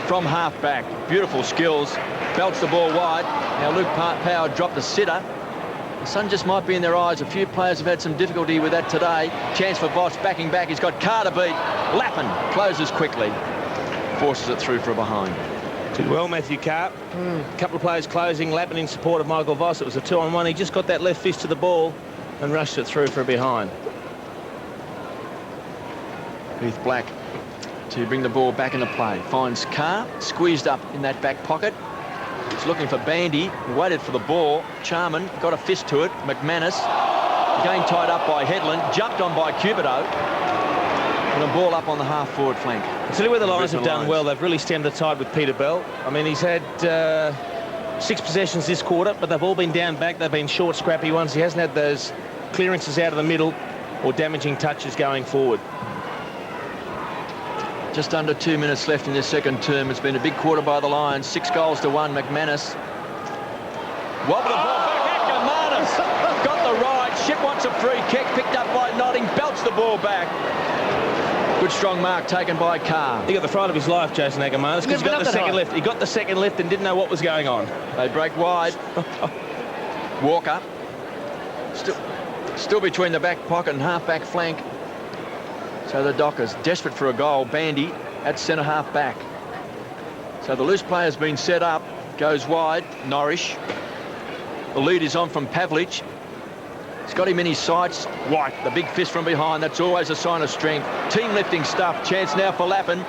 from half-back. Beautiful skills. Belts the ball wide. Now Luke Power dropped the sitter. The sun just might be in their eyes. A few players have had some difficulty with that today. Chance for Voss backing back. He's got Carter beat. Lappin closes quickly. Forces it through for a behind. Did well, Matthew Carr. A couple of players closing. Lappin in support of Michael Voss. It was a 2-on-1. He just got that left fist to the ball and rushed it through for a behind. Heath Black to bring the ball back into play. Finds Carr, squeezed up in that back pocket. He's looking for Bandy, waited for the ball. Charman got a fist to it. McManus, again tied up by Headland, jumped on by Cupido. And a ball up on the half-forward flank. I'll tell you where the Lions have done well. They've really stemmed the tide with Peter Bell. I mean, he's had 6 possessions this quarter, but they've all been down back. They've been short, scrappy ones. He hasn't had those clearances out of the middle or damaging touches going forward. Just under 2 minutes left in this second term. It's been a big quarter by the Lions. 6 goals to 1. McManus. Wobble the ball back. Ackermanis got the ride. Ship wants a free kick. Picked up by Notting. Belts the ball back. Good strong mark taken by Carr. He got the fright of his life, Jason Ackermanis, because he got the second lift. He got the second lift and didn't know what was going on. They break wide. Walker. Still between the back pocket and half-back flank. So the Dockers desperate for a goal. Bandy at centre half back. So the loose player's been set up. Goes wide. Norrish. The lead is on from Pavlich. He's got him in his sights. White, the big fist from behind. That's always a sign of strength. Team lifting stuff. Chance now for Lappin.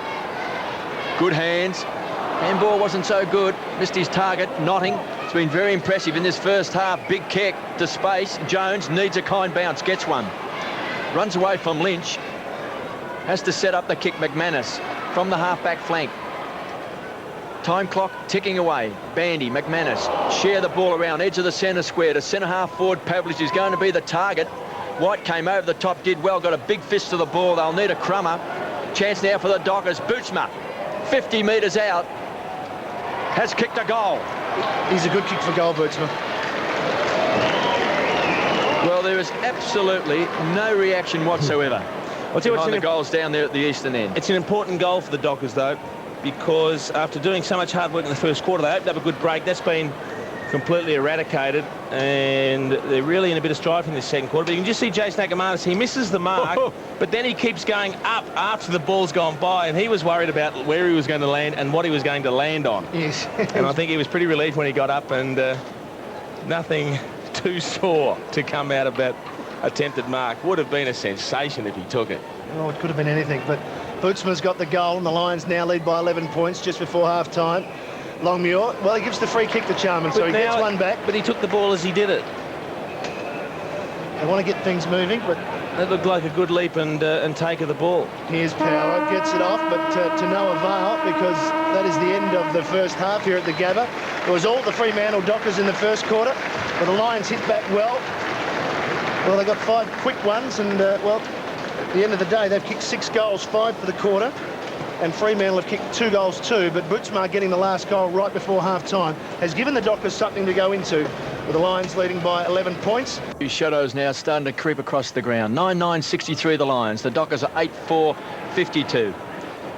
Good hands. Handball wasn't so good. Missed his target. Notting. It's been very impressive in this first half. Big kick to space. Jones needs a kind bounce. Gets one. Runs away from Lynch. Has to set up the kick. McManus from the half-back flank. Time clock ticking away. Bandy, McManus share the ball around edge of the centre square to centre half forward. Pavlich is going to be the target. White came over the top, did well, got a big fist to the ball. They'll need a crummer. Chance now for the Dockers. Bootsma, 50 metres out, has kicked a goal. He's a good kick for goal, Bootsma. Well, there is absolutely no reaction whatsoever. I'll tell you behind the goals down there at the eastern end. It's an important goal for the Dockers, though, because after doing so much hard work in the first quarter, they opened up a good break. That's been completely eradicated, and they're really in a bit of strife in this second quarter. But you can just see Jason Ackermanis. He misses the mark, but then he keeps going up after the ball's gone by, and he was worried about where he was going to land and what he was going to land on. Yes. And I think he was pretty relieved when he got up, and nothing too sore to come out of that attempted mark. Would have been a sensation if he took it. Oh, it could have been anything, but Bootsma's got the goal, and the Lions now lead by 11 points just before half-time. Longmuir, well, he gives the free kick to Charman, so he gets one back. But he took the ball as he did it. They want to get things moving, but that looked like a good leap and take of the ball. Here's Power, gets it off, but to no avail, because that is the end of the first half here at the Gabba. It was all the Fremantle Dockers in the first quarter, but the Lions hit back well. Well, they got 5 quick ones, and, well, at the end of the day, they've kicked 6 goals, 5 for the quarter, and Fremantle have kicked 2 goals too, but Bootsma getting the last goal right before half-time has given the Dockers something to go into, with the Lions leading by 11 points. Shadows now starting to creep across the ground. 9.963 the Lions. The Dockers are 8.452.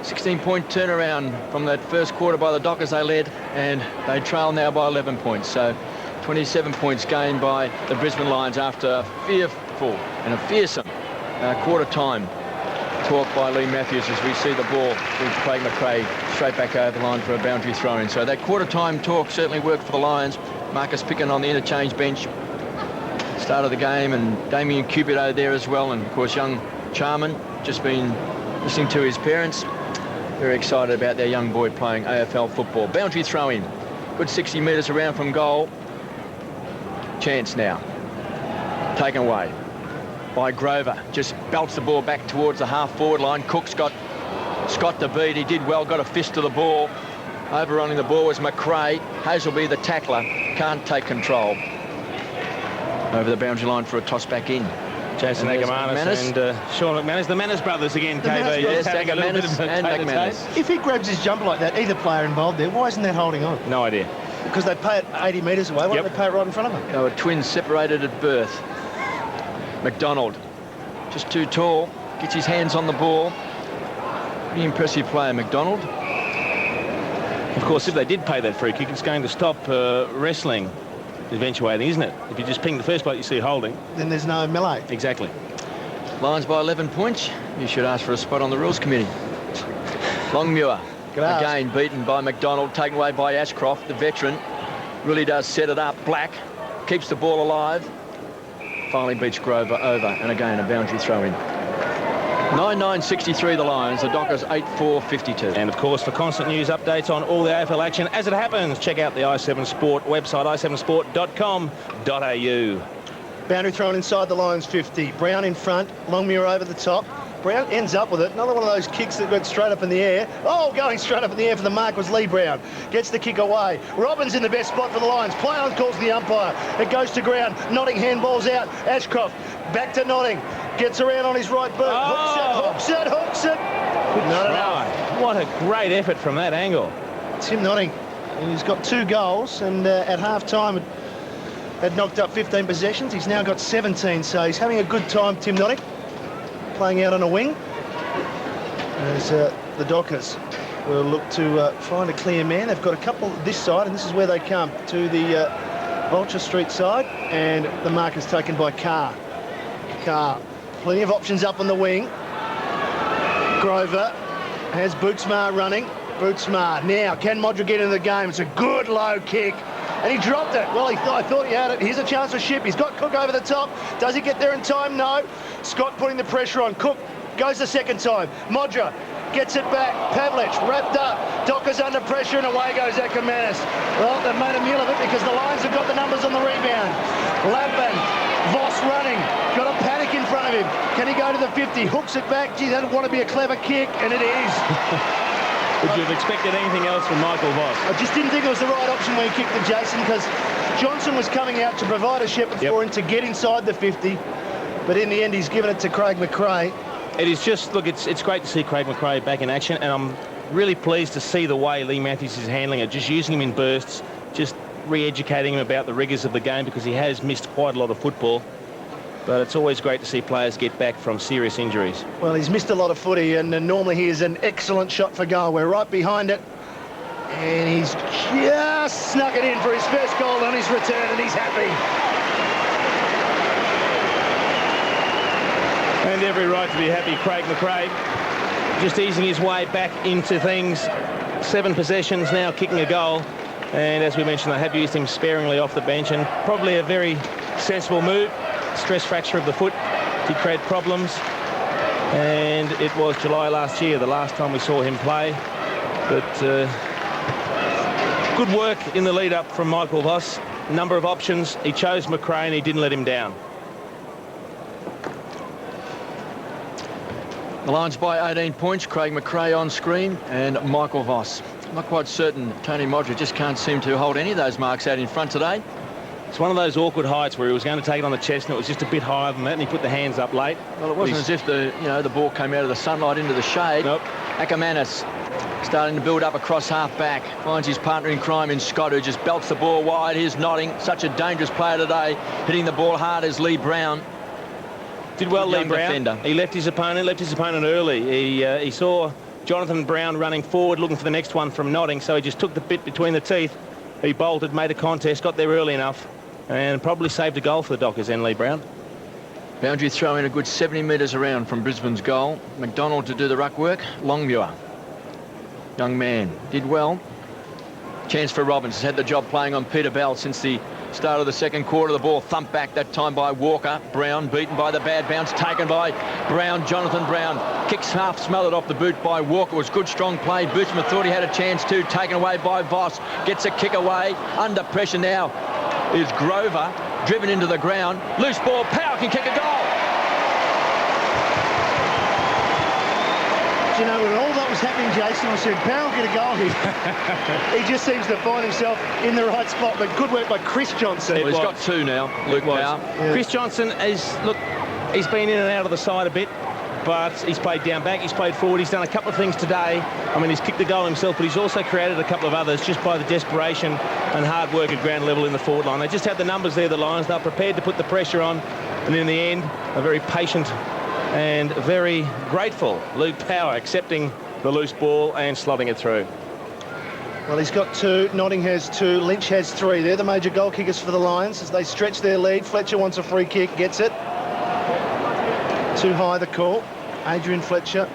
16-point turnaround from that first quarter by the Dockers. They led, and they trail now by 11 points. So 27 points gained by the Brisbane Lions after a fearful and a fearsome quarter time talk by Lee Matthews as we see the ball with Craig McRae straight back over the line for a boundary throw-in. So that quarter time talk certainly worked for the Lions. Marcus Picken on the interchange bench. Start of the game, and Damien Cupido there as well, and of course young Charman just been listening to his parents. Very excited about their young boy playing AFL football. Boundary throw-in. Good 60 metres around from goal. Chance now. Taken away by Grover. Just belts the ball back towards the half-forward line. Cook's got Scott to beat. He did well, got a fist to the ball. Overrunning the ball was McRae. Hazelby, the tackler, can't take control. Over the boundary line for a toss back in. Jason And there's Akermanis and Sean McManus. The Manners brothers again, The Manners KB. Yes, Having a little bit of Akermanis a and tater-tater. McManus. If he grabs his jumper like that, either player involved there, why isn't that holding on? No idea. Because they pay it 80 metres away. Why don't they pay it right in front of them? They were twins separated at birth. McDonald, just too tall, gets his hands on the ball. Pretty impressive player, McDonald. Of course, if they did pay that free kick, it's going to stop wrestling eventuating, isn't it? If you just ping the first bloke you see holding. Then there's no melee. Exactly. Lions by 11 points. You should ask for a spot on the rules committee. Longmuir, again beaten by McDonald, taken away by Ashcroft, the veteran. Really does set it up. Black keeps the ball alive. Finally beats Grover over, and again a boundary throw in. 9-9-63 the Lions, the Dockers 8-4-52. And of course, for constant news updates on all the AFL action as it happens, check out the i7 Sport website, i7sport.com.au. Boundary thrown inside the Lions 50. Brown in front, Longmuir over the top. Brown ends up with it. Another one of those kicks that went straight up in the air. Oh, going straight up in the air for the mark was Lee Brown. Gets the kick away. Robbins in the best spot for the Lions. Play on calls the umpire. It goes to ground. Notting handballs out. Ashcroft back to Notting. Gets around on his right boot. Hooks it. Not enough. What a great effort from that angle. Tim Notting, he's got 2 goals, and at half-time had knocked up 15 possessions. He's now got 17, so he's having a good time, Tim Notting, playing out on a wing. As the Dockers will look to find a clear man. They've got a couple this side, and this is where they come, to the Vulture Street side, and the mark is taken by Carr. Plenty of options up on the wing. Grover has Bootsma running. Bootsma now, can Modric get into the game? It's a good low kick, and he dropped it. Well, I thought he had it. Here's a chance for Ship. He's got Cook over the top. Does he get there in time? No. Scott putting the pressure on. Cook goes the second time. Modric gets it back. Pavlich wrapped up. Dockers under pressure, and away goes Akermanis. Well, they've made a meal of it because the Lions have got the numbers on the rebound. Lampman, Voss running. Got a panic in front of him. Can he go to the 50? Hooks it back. Gee, that'd want to be a clever kick, and it is. Would you have expected anything else from Michael Voss? I just didn't think it was the right option when he kicked it, Jason, because Johnson was coming out to provide a shepherd for him to get inside the 50, but in the end he's given it to Craig McRae. It is just, look, it's great to see Craig McRae back in action, and I'm really pleased to see the way Lee Matthews is handling it, just using him in bursts, just re-educating him about the rigours of the game, because he has missed quite a lot of football. But it's always great to see players get back from serious injuries. Well, he's missed a lot of footy, and normally he is an excellent shot for goal. We're right behind it, and he's just snuck it in for his first goal on his return, and he's happy. And every right to be happy, Craig McRae, just easing his way back into things. 7 possessions now, kicking a goal. And as we mentioned, they have used him sparingly off the bench, and probably a very sensible move. Stress fracture of the foot did create problems, and it was July last year, the last time we saw him play. But good work in the lead-up from Michael Voss. Number of options. He chose McRae, and he didn't let him down. The Lions by 18 points. Craig McRae on screen and Michael Voss. I'm not quite certain Tony Modric just can't seem to hold any of those marks out in front today. It's one of those awkward heights where he was going to take it on the chest, and it was just a bit higher than that, and he put the hands up late. Well, it wasn't as if the ball came out of the sunlight into the shade. Nope. Akermanis starting to build up across half-back. Finds his partner in crime in Scott, who just belts the ball wide. Here's Notting, such a dangerous player today, hitting the ball hard as Lee Brown. Did well, Lee Young Brown. defender. He left his opponent early. He saw Jonathan Brown running forward, looking for the next one from Notting, so he just took the bit between the teeth. He bolted, made a contest, got there early enough, and probably saved a goal for the Dockers and Lee Brown. Boundary throw in a good 70 metres around from Brisbane's goal. McDonald to do the ruck work. Longmuir, young man, did well. Chance for Robbins. Has had the job playing on Peter Bell since the start of the second quarter. The ball thumped back that time by Walker. Brown beaten by the bad bounce, taken by Brown. Jonathan Brown kicks half smothered off the boot by Walker. It was good strong play. Bootsma thought he had a chance too, taken away by Voss. Gets a kick away, under pressure now is Grover, driven into the ground. Loose ball, Power can kick a goal. You know, when all that was happening, Jason, I said, Powell get a goal here. He just seems to find himself in the right spot, but good work by Chris Johnson. Well, he's got 2 now, Luke Power. Yeah. Chris Johnson is, look, He's been in and out of the side a bit, but he's played down back, he's played forward, he's done a couple of things today. I mean, he's kicked the goal himself, but he's also created a couple of others just by the desperation and hard work at ground level in the forward line. They just had the numbers there, the Lions. They're prepared to put the pressure on, and in the end, a very patient and very grateful Luke Power accepting the loose ball and slotting it through. Well, he's got 2, Notting has 2, Lynch has 3. They're the major goal kickers for the Lions as they stretch their lead. Fletcher wants a free kick, gets it. Too high the call. Adrian Fletcher,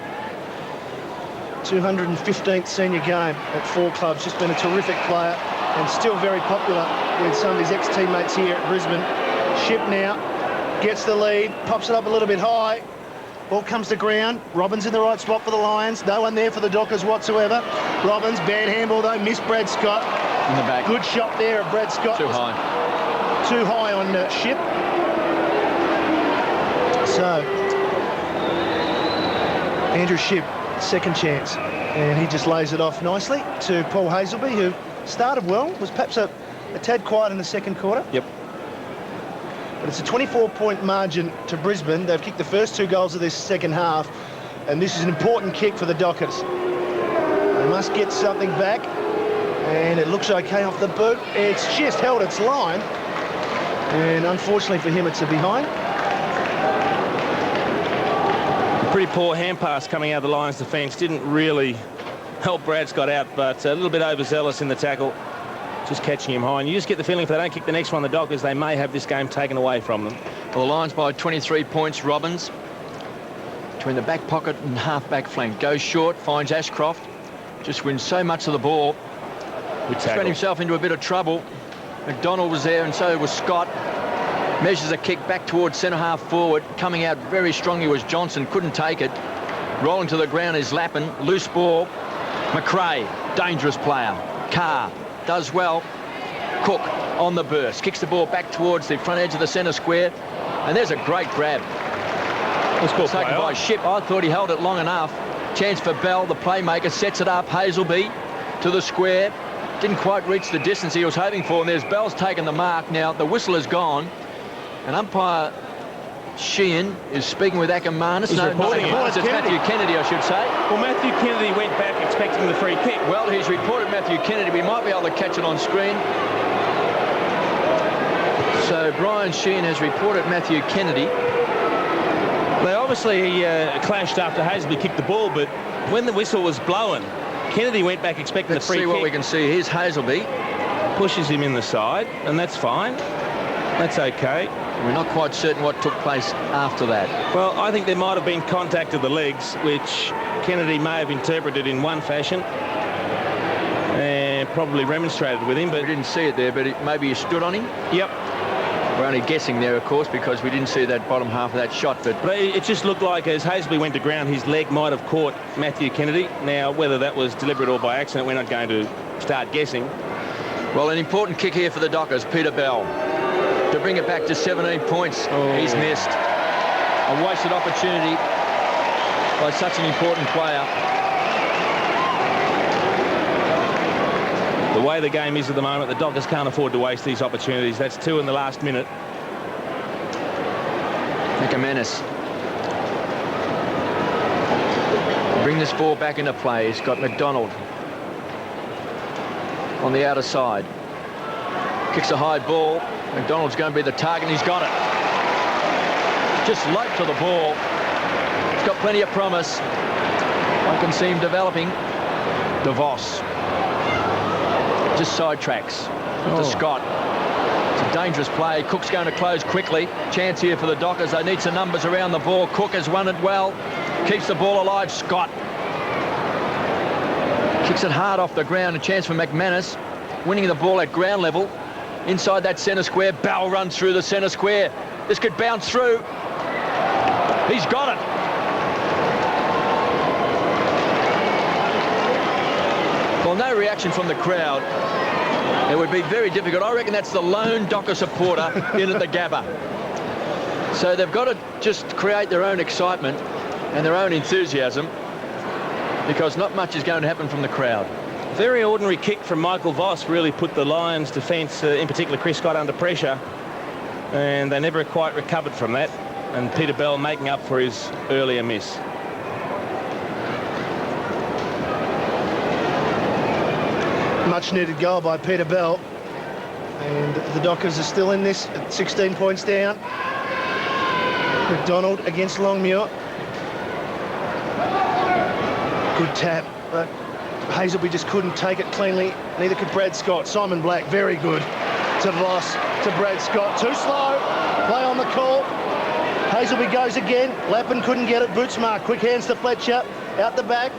215th senior game at 4 clubs. Just been a terrific player and still very popular with some of his ex-teammates here at Brisbane. Ship now gets the lead, pops it up a little bit high. Ball comes to ground. Robbins in the right spot for the Lions. No one there for the Dockers whatsoever. Robbins, bad handball though, missed Brad Scott. In the back. Good shot there of Brad Scott. Too high. Too high on Ship. So, Andrew Ship, second chance. And he just lays it off nicely to Paul Hazelby, who started well, was perhaps a tad quiet in the second quarter. Yep. But it's a 24-point margin to Brisbane. They've kicked the first 2 goals of this second half, and this is an important kick for the Dockers. They must get something back, and it looks okay off the boot. It's just held its line, and unfortunately for him, it's a behind. Pretty poor hand pass coming out of the Lions defence. Didn't really help Brad Scott out, but a little bit overzealous in the tackle. Just catching him high. And you just get the feeling if they don't kick the next one, the Dockers, they may have this game taken away from them. Well, the Lions by 23 points. Robbins between the back pocket and half-back flank. Goes short, finds Ashcroft. Just wins so much of the ball. He's got himself into a bit of trouble. McDonald was there and so was Scott. Measures a kick back towards centre-half forward. Coming out very strongly was Johnson. Couldn't take it. Rolling to the ground is Lappin. Loose ball. McRae, dangerous player. Carr does well. Cook on the burst. Kicks the ball back towards the front edge of the centre square. And there's a great grab. It's taken by Ship. I thought he held it long enough. Chance for Bell, the playmaker, sets it up. Hazelby to the square. Didn't quite reach the distance he was hoping for. And there's Bell's taken the mark. Now the whistle is gone. And umpire Sheehan is speaking with Ackermanis. He's reporting it. It's Matthew Kennedy, I should say. Well, Matthew Kennedy went back expecting the free kick. Well, he's reported Matthew Kennedy. We might be able to catch it on screen. So Brian Sheehan has reported Matthew Kennedy. They obviously clashed after Hazelby kicked the ball, but when the whistle was blowing, Kennedy went back expecting the free kick. Let's see what we can see. Here's Hazelby. Pushes him in the side, and that's fine. That's okay. We're not quite certain what took place after that. Well, I think there might have been contact of the legs, which Kennedy may have interpreted in one fashion and probably remonstrated with him. But we didn't see it there, but maybe he stood on him. Yep. We're only guessing there, of course, because we didn't see that bottom half of that shot. But it just looked like as Hazelby went to ground, his leg might have caught Matthew Kennedy. Now, whether that was deliberate or by accident, we're not going to start guessing. Well, an important kick here for the Dockers, Peter Bell, to bring it back to 17 points. He's missed. A wasted opportunity by such an important player. The way the game is at the moment, the Dockers can't afford to waste these opportunities. That's 2 in the last minute. Ackermanis. Bring this ball back into play. He's got McDonald on the outer side. Kicks a high ball. McDonald's going to be the target, and he's got it. Just late to the ball. He's got plenty of promise. I can see him developing. DeVos just sidetracks to Scott. It's a dangerous play. Cook's going to close quickly. Chance here for the Dockers. They need some numbers around the ball. Cook has won it well. Keeps the ball alive. Scott kicks it hard off the ground. A chance for McManus. Winning the ball at ground level. Inside that centre square. Bell runs through the centre square. This could bounce through. He's got it. Well, no reaction from the crowd. It would be very difficult. I reckon that's the lone Docker supporter in at the Gabba. So they've got to just create their own excitement and their own enthusiasm, because not much is going to happen from the crowd. Very ordinary kick from Michael Voss really put the Lions' defence, in particular Chris Scott, under pressure, and they never quite recovered from that. and Peter Bell making up for his earlier miss. Much needed goal by Peter Bell. And the Dockers are still in this at 16 points down. McDonald against Longmuir. Good tap, but Hazelby just couldn't take it cleanly. Neither could Brad Scott. Simon Black, very good to the loss to Brad Scott. Too slow. Play on the call. Hazelby goes again. Lappin couldn't get it. Bootsmark, quick hands to Fletcher. Out the back.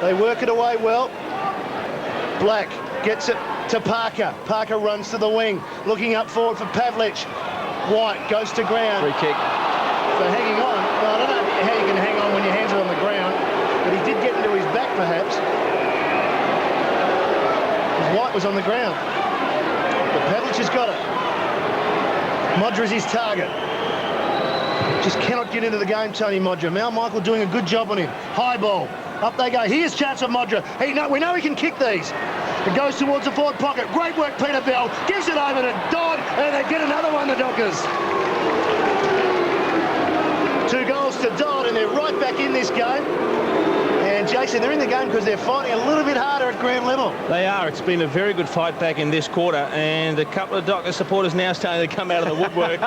They work it away well. Black gets it to Parker. Parker runs to the wing. Looking up forward for Pavlich. White goes to ground. Free kick. So hanging on. Well, I don't know how you can hang on when your hands are on the ground, but he did get into his back, perhaps. White was on the ground. But Pavlich has got it. Modra is his target. Just cannot get into the game, Tony Modra. Mal Michael doing a good job on him. High ball. Up they go. Here's chance of Modra. We know he can kick these. It goes towards the forward pocket. Great work, Peter Bell. Gives it over to Dodd, and they get another one, the Dockers. 2 goals to Dodd, and they're right back in this game. And Jason, they're in the game because they're fighting a little bit harder at ground level. They are. It's been a very good fight back in this quarter, and a couple of Dockers supporters now starting to come out of the woodwork,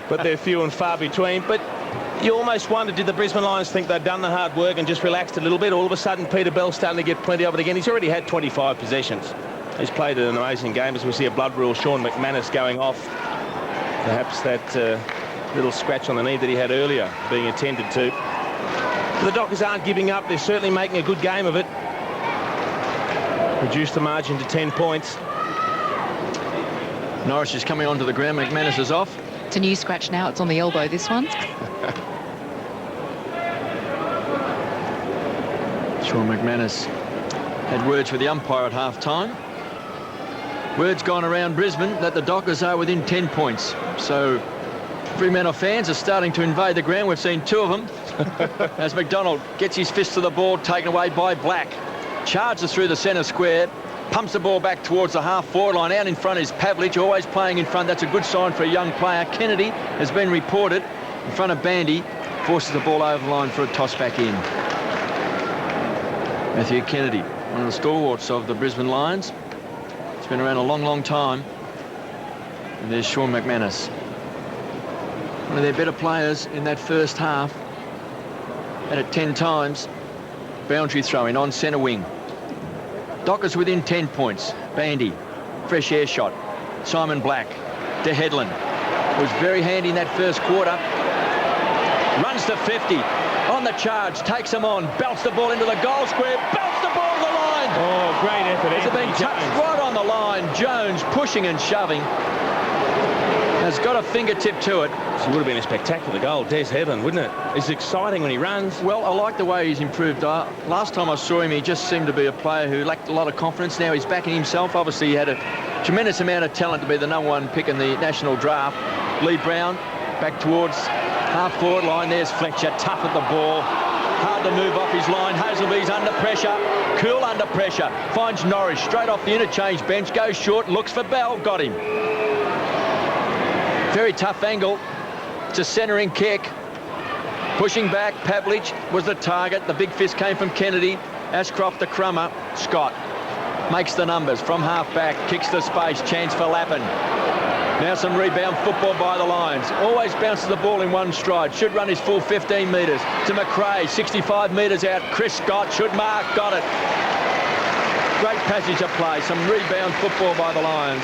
but they're few and far between. But you almost wonder, did the Brisbane Lions think they'd done the hard work and just relaxed a little bit? All of a sudden, Peter Bell's starting to get plenty of it again. He's already had 25 possessions. He's played an amazing game, as we see a blood rule. Sean McManus going off. Perhaps that little scratch on the knee that he had earlier being attended to. But the Dockers aren't giving up. They're certainly making a good game of it. Reduce the margin to 10 points. Norris is coming onto the ground. McManus is off. It's a new scratch now. It's on the elbow, this one. Sean McManus had words with the umpire at half-time. Word's gone around Brisbane that the Dockers are within 10 points. So Fremantle fans are starting to invade the ground. We've seen 2 of them. As McDonald gets his fist to the ball, taken away by Black. Charges through the centre square. Pumps the ball back towards the half-forward line. Out in front is Pavlich, always playing in front. That's a good sign for a young player. Kennedy has been reported in front of Bandy. Forces the ball over the line for a toss back in. Matthew Kennedy, one of the stalwarts of the Brisbane Lions. It's been around a long, long time. And there's Sean McManus. One of their better players in that first half. And at 10 times, boundary throw-in on centre wing. Dockers within 10 points. Bandy, fresh air shot. Simon Black, de Headland. Was very handy in that first quarter. Runs to 50. On the charge, takes him on, belts the ball into the goal square, belts the ball to the line. Oh, great effort. It's been touched right on the line. Jones pushing and shoving. Has got a fingertip to it. It would have been a spectacular goal, Des Headland, wouldn't it? It's exciting when he runs. Well, I like the way he's improved. Last time I saw him, he just seemed to be a player who lacked a lot of confidence. Now he's backing himself. Obviously, he had a tremendous amount of talent to be the #1 pick in the national draft. Lee Brown back towards half-forward line. There's Fletcher, tough at the ball. Hard to move off his line. Hazelby's under pressure. Cool under pressure. Finds Norris straight off the interchange bench. Goes short, looks for Bell. Got him. Very tough angle. It's a centering kick. Pushing back. Pavlich was the target. The big fist came from Kennedy. Ashcroft the crummer. Scott makes the numbers from half-back. Kicks the space. Chance for Lappin. Now some rebound football by the Lions. Always bounces the ball in one stride. Should run his full 15 metres. To McRae, 65 metres out. Chris Scott should mark. Got it. Great passage of play. Some rebound football by the Lions.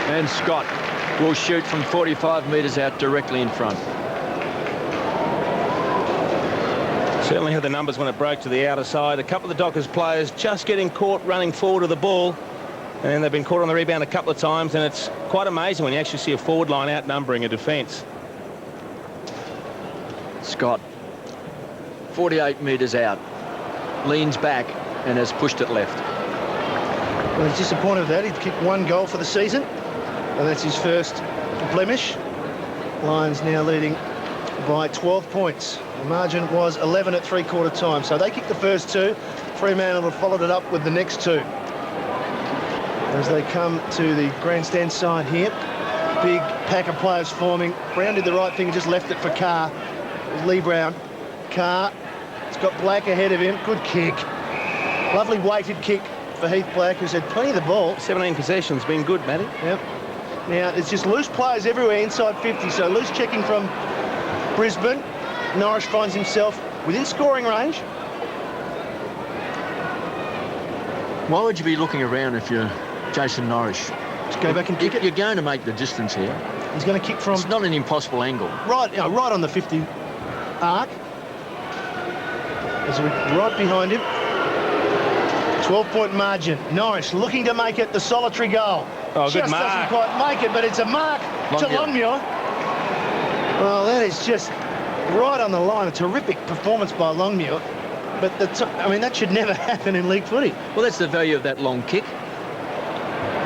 And Scott will shoot from 45 metres out directly in front. Certainly had the numbers when it broke to the outer side. A couple of the Dockers players just getting caught running forward of the ball. And they've been caught on the rebound a couple of times, and it's quite amazing when you actually see a forward line outnumbering a defence. Scott, 48 metres out, leans back and has pushed it left. Well, he's disappointed with that. He'd kicked 1 goal for the season, and that's his first blemish. Lions now leading by 12 points. The margin was 11 at three-quarter time, so they kicked the first 2. Fremantle have followed it up with the next 2. As they come to the grandstand side here. big pack of players forming. Brown did the right thing and just left it for Carr. It was Lee Brown. Carr, it's got Black ahead of him. Good kick. Lovely weighted kick for Heath Black, who's had plenty of the ball. 17 possessions, been good, Matty. Yep. Now, there's just loose players everywhere inside 50, so loose checking from Brisbane. Norris finds himself within scoring range. Why would you be looking around if you're Jason Norris? Just go back and kick it. You're going to make the distance here. He's going to kick from... It's not an impossible angle. Right on the 50 arc. As we're right behind him. 12-point margin. Norris looking to make it the solitary goal. Oh, good just mark. Doesn't quite make it, but it's a mark to Longmuir. Well, that is just right on the line. A terrific performance by Longmuir. But that should never happen in league footy. Well, that's the value of that long kick.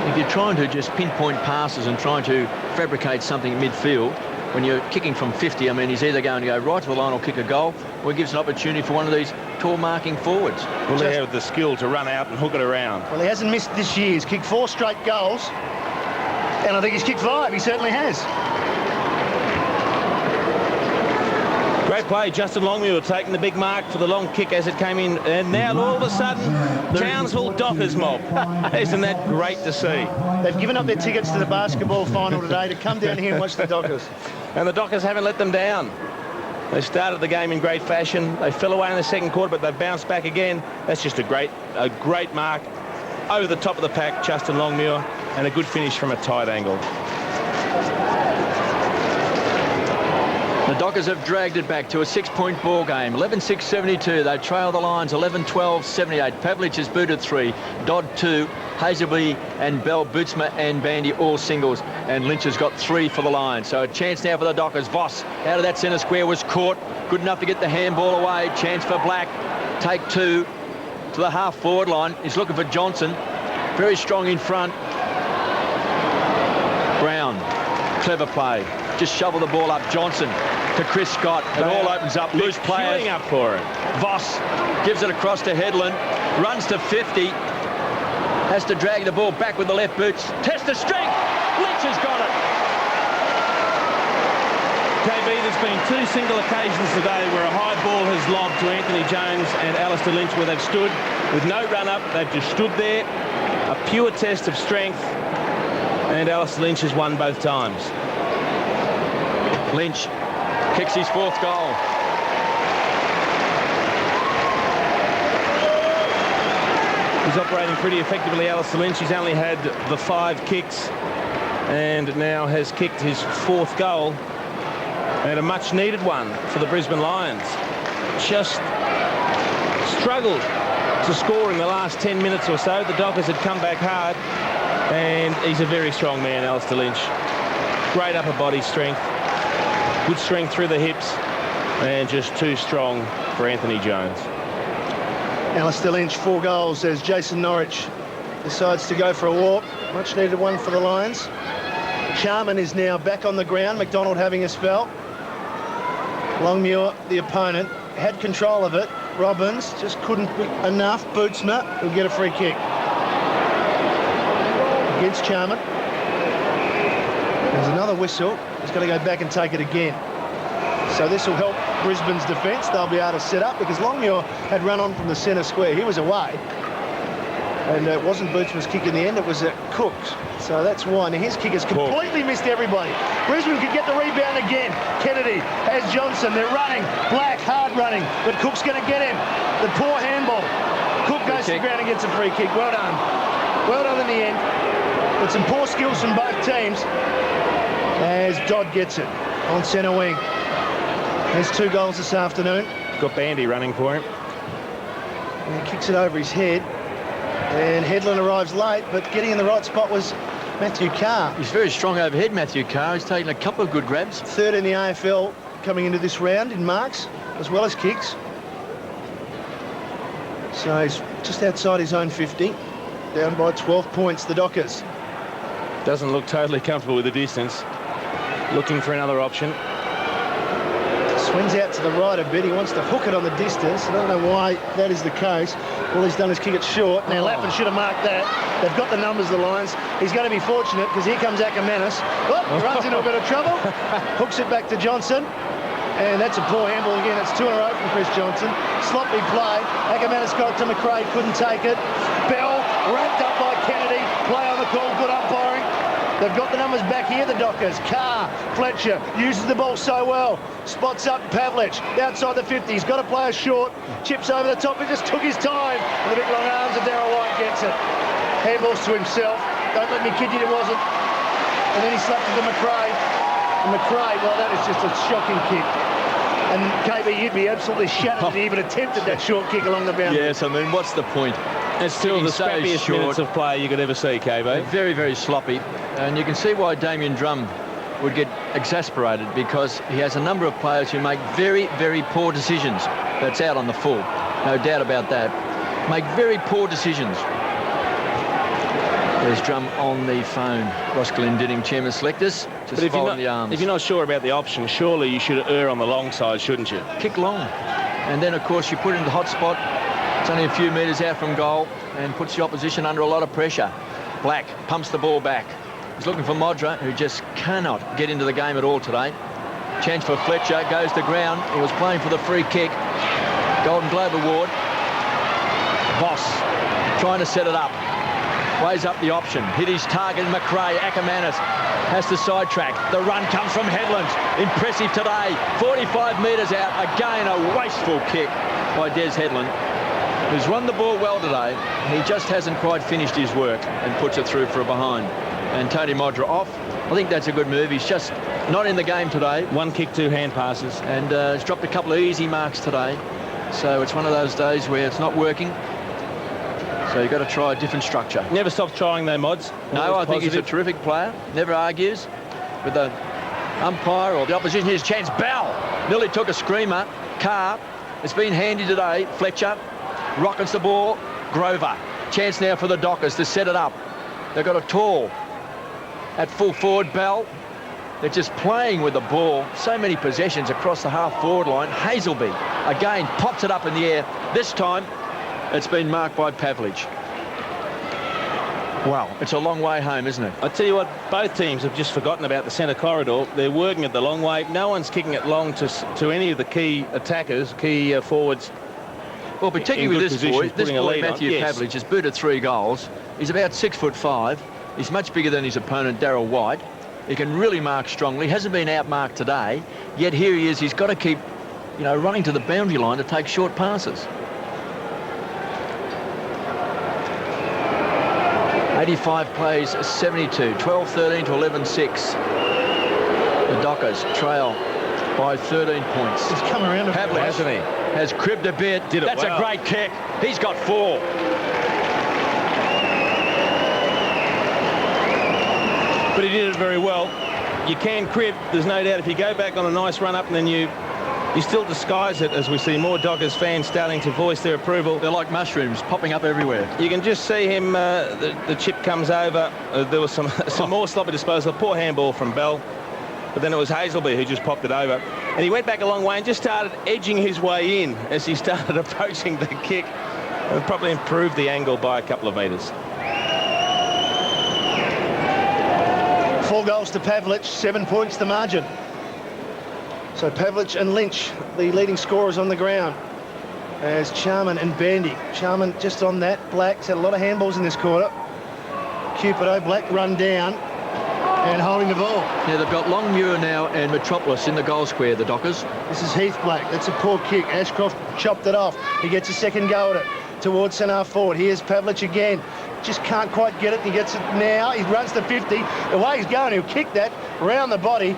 If you're trying to just pinpoint passes and trying to fabricate something in midfield, when you're kicking from 50, I mean, he's either going to go right to the line or kick a goal, or he gives an opportunity for one of these tall marking forwards. Will he have the skill to run out and hook it around? Well, he hasn't missed this year. He's kicked 4 straight goals, and I think he's kicked 5. He certainly has. Great play. Justin Longmuir taking the big mark for the long kick as it came in. And now all of a sudden, Townsville Dockers mob. Isn't that great to see? They've given up their tickets to the basketball final today to come down here and watch the Dockers. And the Dockers haven't let them down. They started the game in great fashion. They fell away in the second quarter, but they've bounced back again. That's just a great mark. Over the top of the pack, Justin Longmuir, and a good finish from a tight angle. The Dockers have dragged it back to a 6-point ball game. 11-6-72. They trail the lines 11-12-78. Pavlich has booted 3. Dodd 2. Hazelby and Bell, Bootsma and Bandy all singles. And Lynch has got 3 for the Lions. So a chance now for the Dockers. Voss out of that centre square was caught. Good enough to get the handball away. Chance for Black. Take 2 to the half-forward line. He's looking for Johnson. Very strong in front. Brown. Clever play. Just shovel the ball up. Johnson to Chris Scott. It all opens up. Loose players. Up for it. Voss gives it across to Headland. Runs to 50. Has to drag the ball back with the left boots. Test the strength. Lynch has got it. KB, there's been 2 single occasions today where a high ball has lobbed to Anthony Jones and Alistair Lynch, where they've stood with no run-up. They've just stood there. A pure test of strength. And Alistair Lynch has won both times. Lynch kicks his 4th goal. He's operating pretty effectively, Alistair Lynch. He's only had the 5 kicks and now has kicked his 4th goal, and a much-needed one for the Brisbane Lions. Just struggled to score in the last 10 minutes or so. The Dockers had come back hard, and he's a very strong man, Alistair Lynch. Great upper body strength, good strength through the hips, and just too strong for Anthony Jones. Alistair Lynch, 4 goals as Jason Norwich decides to go for a walk. Much needed one for the Lions. Charman is now back on the ground. McDonald having a spell. Longmuir, the opponent, had control of it. Robbins just couldn't be enough. Bootsma will get a free kick against Charman. There's another whistle. He's got to go back and take it again. So this will help Brisbane's defence. They'll be able to set up because Longmuir had run on from the centre square. He was away. And it wasn't Bootsman's kick in the end, it was Cook's. So that's why. Now his kick has completely missed everybody. Brisbane could get the rebound again. Kennedy has Johnson. They're running. Black, hard running. But Cook's going to get him. The poor handball. Cook goes to the ground and gets a free kick. Well done. Well done in the end. But some poor skills from both teams as Dodd gets it on centre wing. There's 2 goals this afternoon. Got Bandy running for him. And he kicks it over his head. And Headland arrives late, but getting in the right spot was Matthew Carr. He's very strong overhead, Matthew Carr. He's taken a couple of good grabs. 3rd in the AFL coming into this round in marks, as well as kicks. So he's just outside his own 50, down by 12 points, the Dockers. Doesn't look totally comfortable with the distance. Looking for another option. Swings out to the right a bit. He wants to hook it on the distance. I don't know why that is the case. All he's done is kick it short. Now, Lappin should have marked that. They've got the numbers, the Lions. He's going to be fortunate because here comes Ackermanis. Oh, he runs into a bit of trouble. Hooks it back to Johnson. And that's a poor handball again. It's 2 in a row from Chris Johnson. Sloppy play. Ackermanis got it to McRae. Couldn't take it. Bell wrapped up by Kennedy. Play on the call. Good umpiring. They've got the numbers back here, the Dockers. Carr, Fletcher uses the ball so well. Spots up Pavlich outside the 50. He's got to play a short. Chips over the top. He just took his time. And the big long arms of Darryl White gets it. Handballs to himself. Don't let me kid you, it wasn't. And then he slapped it to McRae. And McRae, well, that is just a shocking kick. And KB, you'd be absolutely shattered if he even attempted that short kick along the boundary. Yes, I mean, what's the point? It's still the scrappiest minutes of play you could ever see, KB. Very, very sloppy. And you can see why Damien Drum would get exasperated, because he has a number of players who make very, very poor decisions. That's out on the full. No doubt about that. Make very poor decisions. There's Drum on the phone. Ross Glendinning, Chairman Selectors, just folding the arms. If you're not sure about the option, surely you should err on the long side, shouldn't you? Kick long. And then, of course, you put it in the hot spot. It's only a few metres out from goal and puts the opposition under a lot of pressure. Black pumps the ball back. He's looking for Modra, who just cannot get into the game at all today. Chance for Fletcher, goes to ground. He was playing for the free kick. Golden Globe Award. Voss trying to set it up. Weighs up the option. Hit his target, McRae. Ackermanis has to sidetrack. The run comes from Headland. Impressive today. 45 metres out. Again, a wasteful kick by Des Headland, who's run the ball well today. He just hasn't quite finished his work and puts it through for a behind. And Tony Modra off. I think that's a good move. He's just not in the game today. 1 kick, 2 hand passes. And he's dropped a couple of easy marks today. So it's one of those days where it's not working. So you've got to try a different structure. Never stops trying though, Mods. No, I think he's a terrific player. Never argues with the umpire or the opposition. Here's chance. Bell nearly took a screamer. Carr, it's been handy today. Fletcher rockets the ball. Grover. Chance now for the Dockers to set it up. They've got a tall at full forward. Bell. They're just playing with the ball. So many possessions across the half-forward line. Hazelby, again, pops it up in the air. This time, it's been marked by Pavlich. Wow, it's a long way home, isn't it? I tell you what, both teams have just forgotten about the centre corridor. They're working it the long way. No one's kicking it long to any of the key attackers, key forwards. Well, particularly with this boy, Matthew Pavlich has booted 3 goals. He's about 6'5". He's much bigger than his opponent, Darryl White. He can really mark strongly. Hasn't been outmarked today. Yet here he is. He's got to keep, running to the boundary line to take short passes. 85 plays 72, 12-13 to 11-6. The Dockers trail by 13 points. He's come around Pavlich, hasn't he? Has cribbed a bit. That's well. A great kick. He's got 4. But he did it very well. You can crib, there's no doubt. If you go back on a nice run up and then you still disguise it, as we see more Dockers fans starting to voice their approval. They're like mushrooms popping up everywhere. You can just see him, the chip comes over. There was some more sloppy disposal. Poor handball from Bell. But then it was Hazelby who just popped it over. And he went back a long way and just started edging his way in as he started approaching the kick. And probably improved the angle by a couple of metres. 4 goals to Pavlich, 7 points the margin. So Pavlich and Lynch, the leading scorers on the ground, as Charman and Bandy. Charman just on that. Black's had a lot of handballs in this quarter. Cupido, Black run down and holding the ball. Yeah, they've got Longmuir now and Metropolis in the goal square, the Dockers. This is Heath Black. That's a poor kick. Ashcroft chopped it off. He gets a second go at it towards centre forward. Here's Pavlich again. Just can't quite get it. He gets it now. He runs to 50. The way he's going, he'll kick that round the body.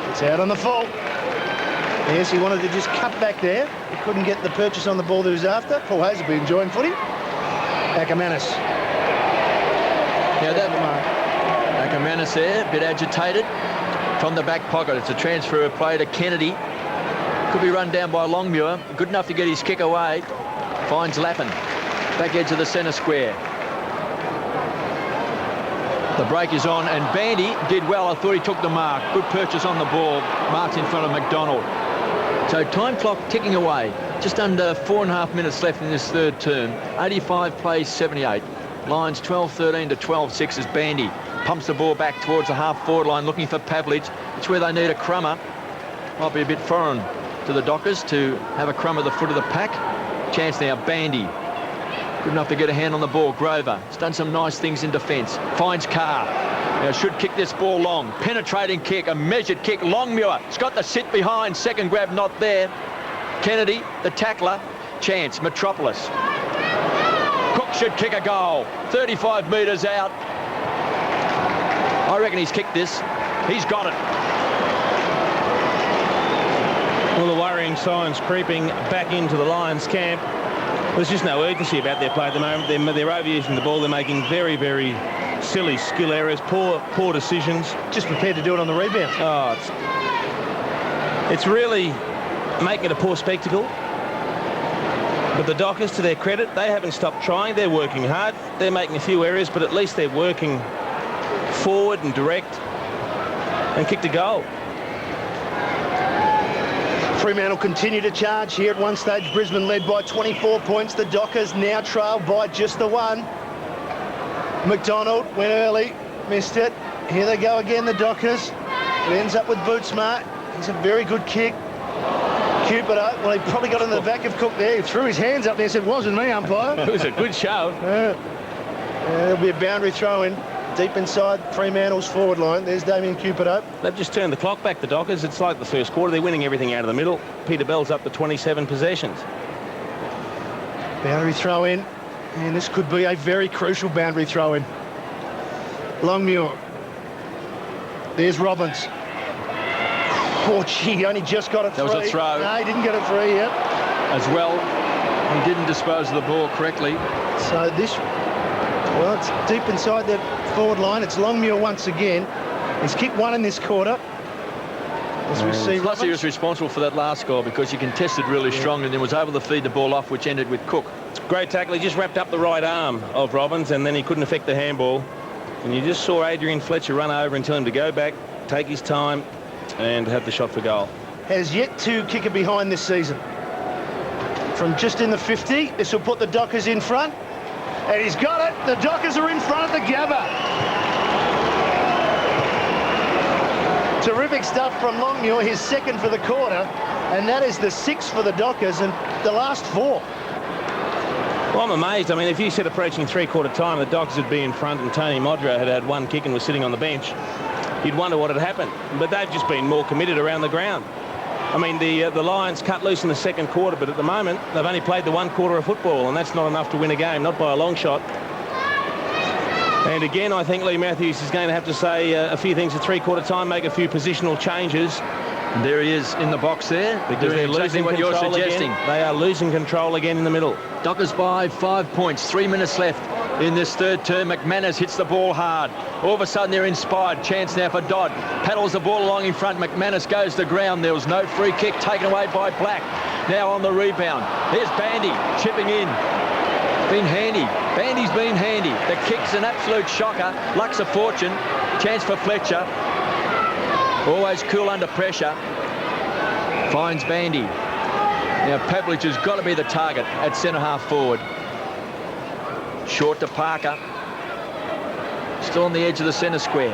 It's out on the full. Yes, he wanted to just cut back there. He couldn't get the purchase on the ball that he was after. Paul Hazelby enjoying footy. Ackermanis. Yeah, that Ackermanis there, a bit agitated. From the back pocket, it's a transfer of play to Kennedy. Could be run down by Longmuir. Good enough to get his kick away. Finds Lappin. Back edge of the centre square. The break is on, and Bandy did well. I thought he took the mark. Good purchase on the ball. Marks in front of McDonald. So time clock ticking away. Just under 4.5 minutes left in this third term. 85 plays 78. Lions 12-13 to 12-6 as Bandy pumps the ball back towards the half-forward line looking for Pavlich. It's where they need a crummer. Might be a bit foreign to the Dockers to have a crumb at the foot of the pack. Chance now, Bandy. Good enough to get a hand on the ball. Grover has done some nice things in defence. Finds Carr. Now should kick this ball long. Penetrating kick, a measured kick. Longmuir. It's got the sit behind. Second grab not there. Kennedy, the tackler. Chance, Metropolis. Cook should kick a goal. 35 metres out. I reckon he's kicked this. He's got it. Well, the worrying signs creeping back into the Lions camp. There's just no urgency about their play at the moment. They're overusing the ball. They're making very, very silly skill errors, poor decisions. Just prepared to do it on the rebound. Oh, it's really making it a poor spectacle. But the Dockers, to their credit, they haven't stopped trying. They're working hard. They're making a few errors, but at least they're working forward and direct and kicked a goal. Fremantle continue to charge here. At one stage, Brisbane led by 24 points. The Dockers now trail by just the one. McDonald went early, missed it. Here they go again, the Dockers. It ends up with Bootsma. He's a very good kick. Cupido, well, he probably got in the back of Cook there. He threw his hands up there and said, "Wasn't me, umpire." It was a good show. There'll be a boundary throw in. Deep inside Fremantle's forward line. There's Damien Cupido. They've just turned the clock back, the Dockers. It's like the first quarter. They're winning everything out of the middle. Peter Bell's up to 27 possessions. Boundary throw in. And this could be a very crucial boundary throw in. Longmuir. There's Robbins. Oh, gee, he only just got a three. That was a throw. No, he didn't get a three yet. As well, he didn't dispose of the ball correctly. So this, well, it's deep inside the forward line. It's Longmuir once again. He's kicked one in this quarter. As we see, Plus he was responsible for that last goal because he contested really strong and then was able to feed the ball off, which ended with Cook. Great tackle. He just wrapped up the right arm of Robbins and then he couldn't affect the handball. And you just saw Adrian Fletcher run over and tell him to go back, take his time and have the shot for goal. Has yet to kick it behind this season. From just in the 50, this will put the Dockers in front. And he's got it. The Dockers are in front of the Gabba. Terrific stuff from Longmuir, his second for the quarter. And that is the 6th for the Dockers and the last 4. Well, I'm amazed. I mean, if you said approaching three-quarter time, the Dockers would be in front and Tony Modro had had one kick and was sitting on the bench, you'd wonder what had happened. But they've just been more committed around the ground. I mean, the Lions cut loose in the second quarter, but at the moment, they've only played the one quarter of football, and that's not enough to win a game, not by a long shot. And again, I think Lee Matthews is going to have to say a few things at three-quarter time, make a few positional changes. And there he is in the box there. Because they're losing what you're control suggesting. Again. They are losing control again in the middle. Dockers by 5 points, 3 minutes left in this third term. McManus hits the ball hard. All of a sudden they're inspired. Chance now for Dodd. Paddles the ball along in front. McManus goes to ground. There was no free kick taken away by Black. Now on the rebound. Here's Bandy chipping in. Been handy. Bandy's been handy. The kick's an absolute shocker. Luck's a fortune. Chance for Fletcher. Always cool under pressure. Finds Bandy. Now Pavlich has got to be the target at centre-half forward. Short to Parker. Still on the edge of the centre square.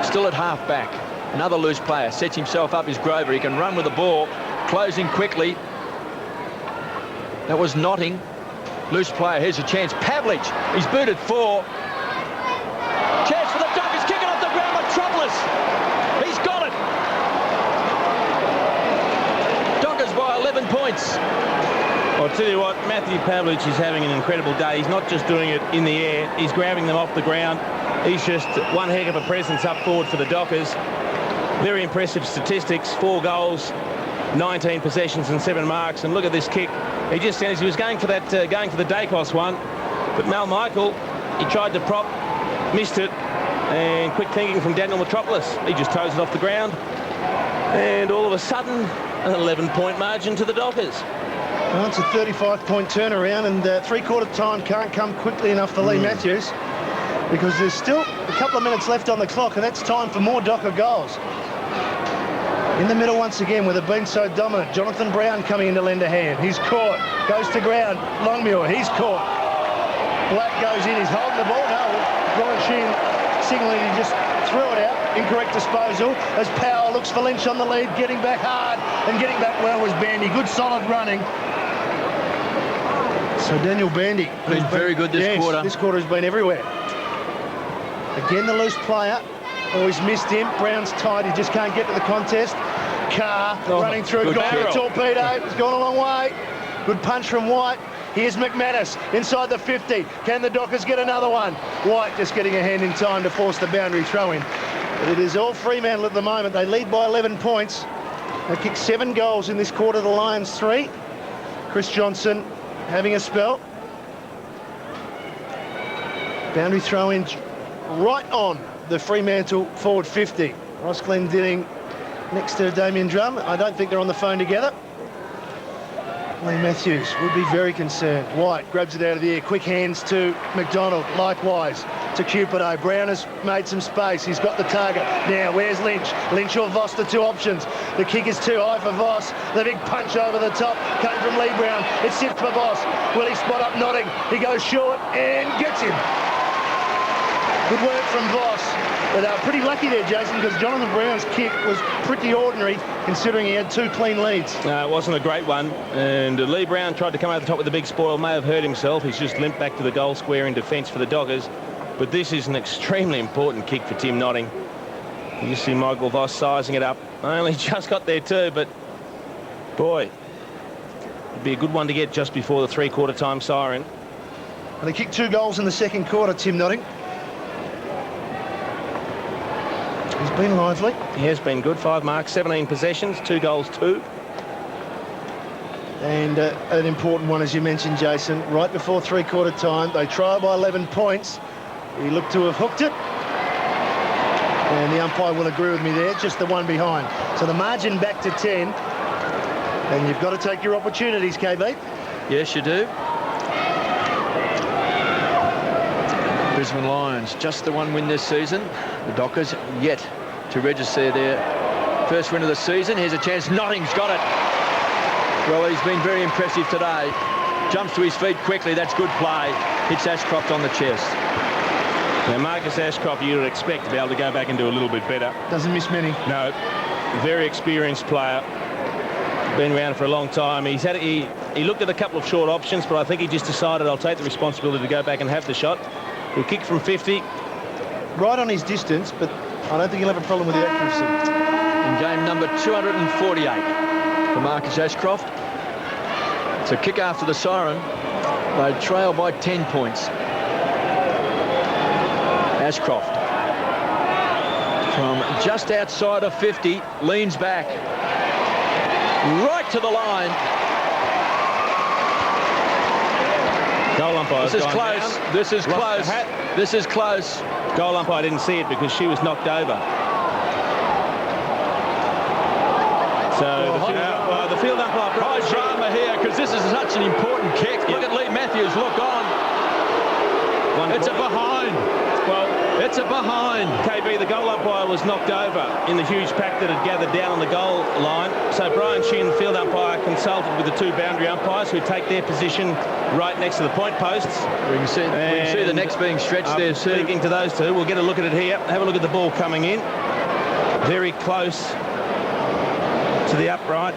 Still at half-back. Another loose player. Sets himself up as Grover. He can run with the ball. Closing quickly. That was Notting. Loose player. Here's a chance. Pavlich. He's booted 4. Chance for the Dockers. Kicking off the ground. Metropolis. He's got it. Dockers by 11 points. I'll tell you what, Matthew Pavlich is having an incredible day. He's not just doing it in the air. He's grabbing them off the ground. He's just one heck of a presence up forward for the Dockers. Very impressive statistics. 4 goals, 19 possessions and 7 marks. And look at this kick. He just he was going for that, going for the Dacos one, but Mal Michael, he tried to prop, missed it, and quick thinking from Daniel Metropolis. He just toes it off the ground, and all of a sudden, an 11-point margin to the Dockers. Well, it's a 35-point turnaround, and three-quarter time can't come quickly enough for Lee Matthews because there's still a couple of minutes left on the clock, and that's time for more Docker goals. In the middle once again, where they've been so dominant. Jonathan Brown coming in to lend a hand. He's caught. Goes to ground. Longmuir, he's caught. Black goes in. He's holding the ball. No, Brian Sheehan signaling he just threw it out. Incorrect disposal. As Power looks for Lynch on the lead. Getting back hard and getting back well was Bandy. Good solid running. So Daniel Bandy. Been very good this quarter. This quarter has been everywhere. Again, the loose player. Always missed him. Brown's tight. He just can't get to the contest. Carr running through. Got a torpedo. It's gone a long way. Good punch from White. Here's McManus inside the 50. Can the Dockers get another one? White just getting a hand in time to force the boundary throw in. But it is all Fremantle at the moment. They lead by 11 points. They kicked 7 goals in this quarter. The Lions 3. Chris Johnson having a spell. Boundary throw in right on the Fremantle forward 50. Ross Glendinning next to Damien Drum. I don't think they're on the phone together. Lee Matthews would be very concerned. White grabs it out of the air. Quick hands to McDonald. Likewise to Cupido. Brown has made some space. He's got the target. Now, where's Lynch? Lynch or Voss, the 2 options. The kick is too high for Voss. The big punch over the top came from Lee Brown. It sits for Voss. Will he spot up Notting? He goes short and gets him. Good work from Voss. But they were pretty lucky there, Jason, because Jonathan Brown's kick was pretty ordinary considering he had 2 clean leads. No, it wasn't a great one. And Lee Brown tried to come over the top with the big spoil. May have hurt himself. He's just limped back to the goal square in defence for the Dockers. But this is an extremely important kick for Tim Notting. You see Michael Voss sizing it up. Only just got there too, but boy, it'd be a good one to get just before the 3/4 time siren. And he kicked 2 goals in the second quarter, Tim Notting. He's been lively. He has been good. 5 marks, 17 possessions, 2 goals, 2. And an important one, as you mentioned, Jason, right before 3/4 time. They trail by 11 points. He looked to have hooked it. And the umpire will agree with me there, just the one behind. So the margin back to 10. And you've got to take your opportunities, KB. Yes, you do. Brisbane Lions, just the 1 win this season. The Dockers yet to register their first win of the season. Here's a chance. Notting's got it. Well, he's been very impressive today. Jumps to his feet quickly. That's good play. Hits Ashcroft on the chest. Now, Marcus Ashcroft, you would expect to be able to go back and do a little bit better. Doesn't miss many. No, very experienced player. Been around for a long time. He looked at a couple of short options, but I think he just decided, I'll take the responsibility to go back and have the shot. He'll kick from 50. Right on his distance, but I don't think he'll have a problem with the accuracy. In game number 248 for Marcus Ashcroft. It's a kick after the siren. They trail by 10 points. Ashcroft from just outside of 50 leans back right to the line. Goal umpire. This is close. This is close. This is close. Goal umpire didn't see it because she was knocked over. So the field umpire. High drama here because this is such an important kick. Look at Lee Matthews. Look on. It's a behind. Well, it's a behind. KB, the goal umpire was knocked over in the huge pack that had gathered down on the goal line. So Brian Sheehan, the field umpire, consulted with the 2 boundary umpires who take their position right next to the point posts. We can see the necks being stretched there too. Speaking to those 2, we'll get a look at it here. Have a look at the ball coming in. Very close to the upright.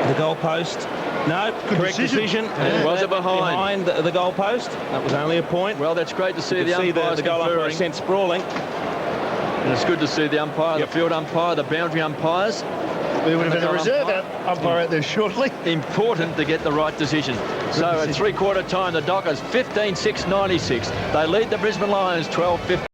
The goal post. No, correct decision. It was a behind the goal post. That was only a point. Well, that's great to see the goal umpire sent sprawling. And it's good to see the umpire, the field umpire, the boundary umpires. We would have had a reserve umpire out there shortly. Important to get the right decision. So at 3/4 time, the Dockers 15-6-96. They lead the Brisbane Lions 12-15.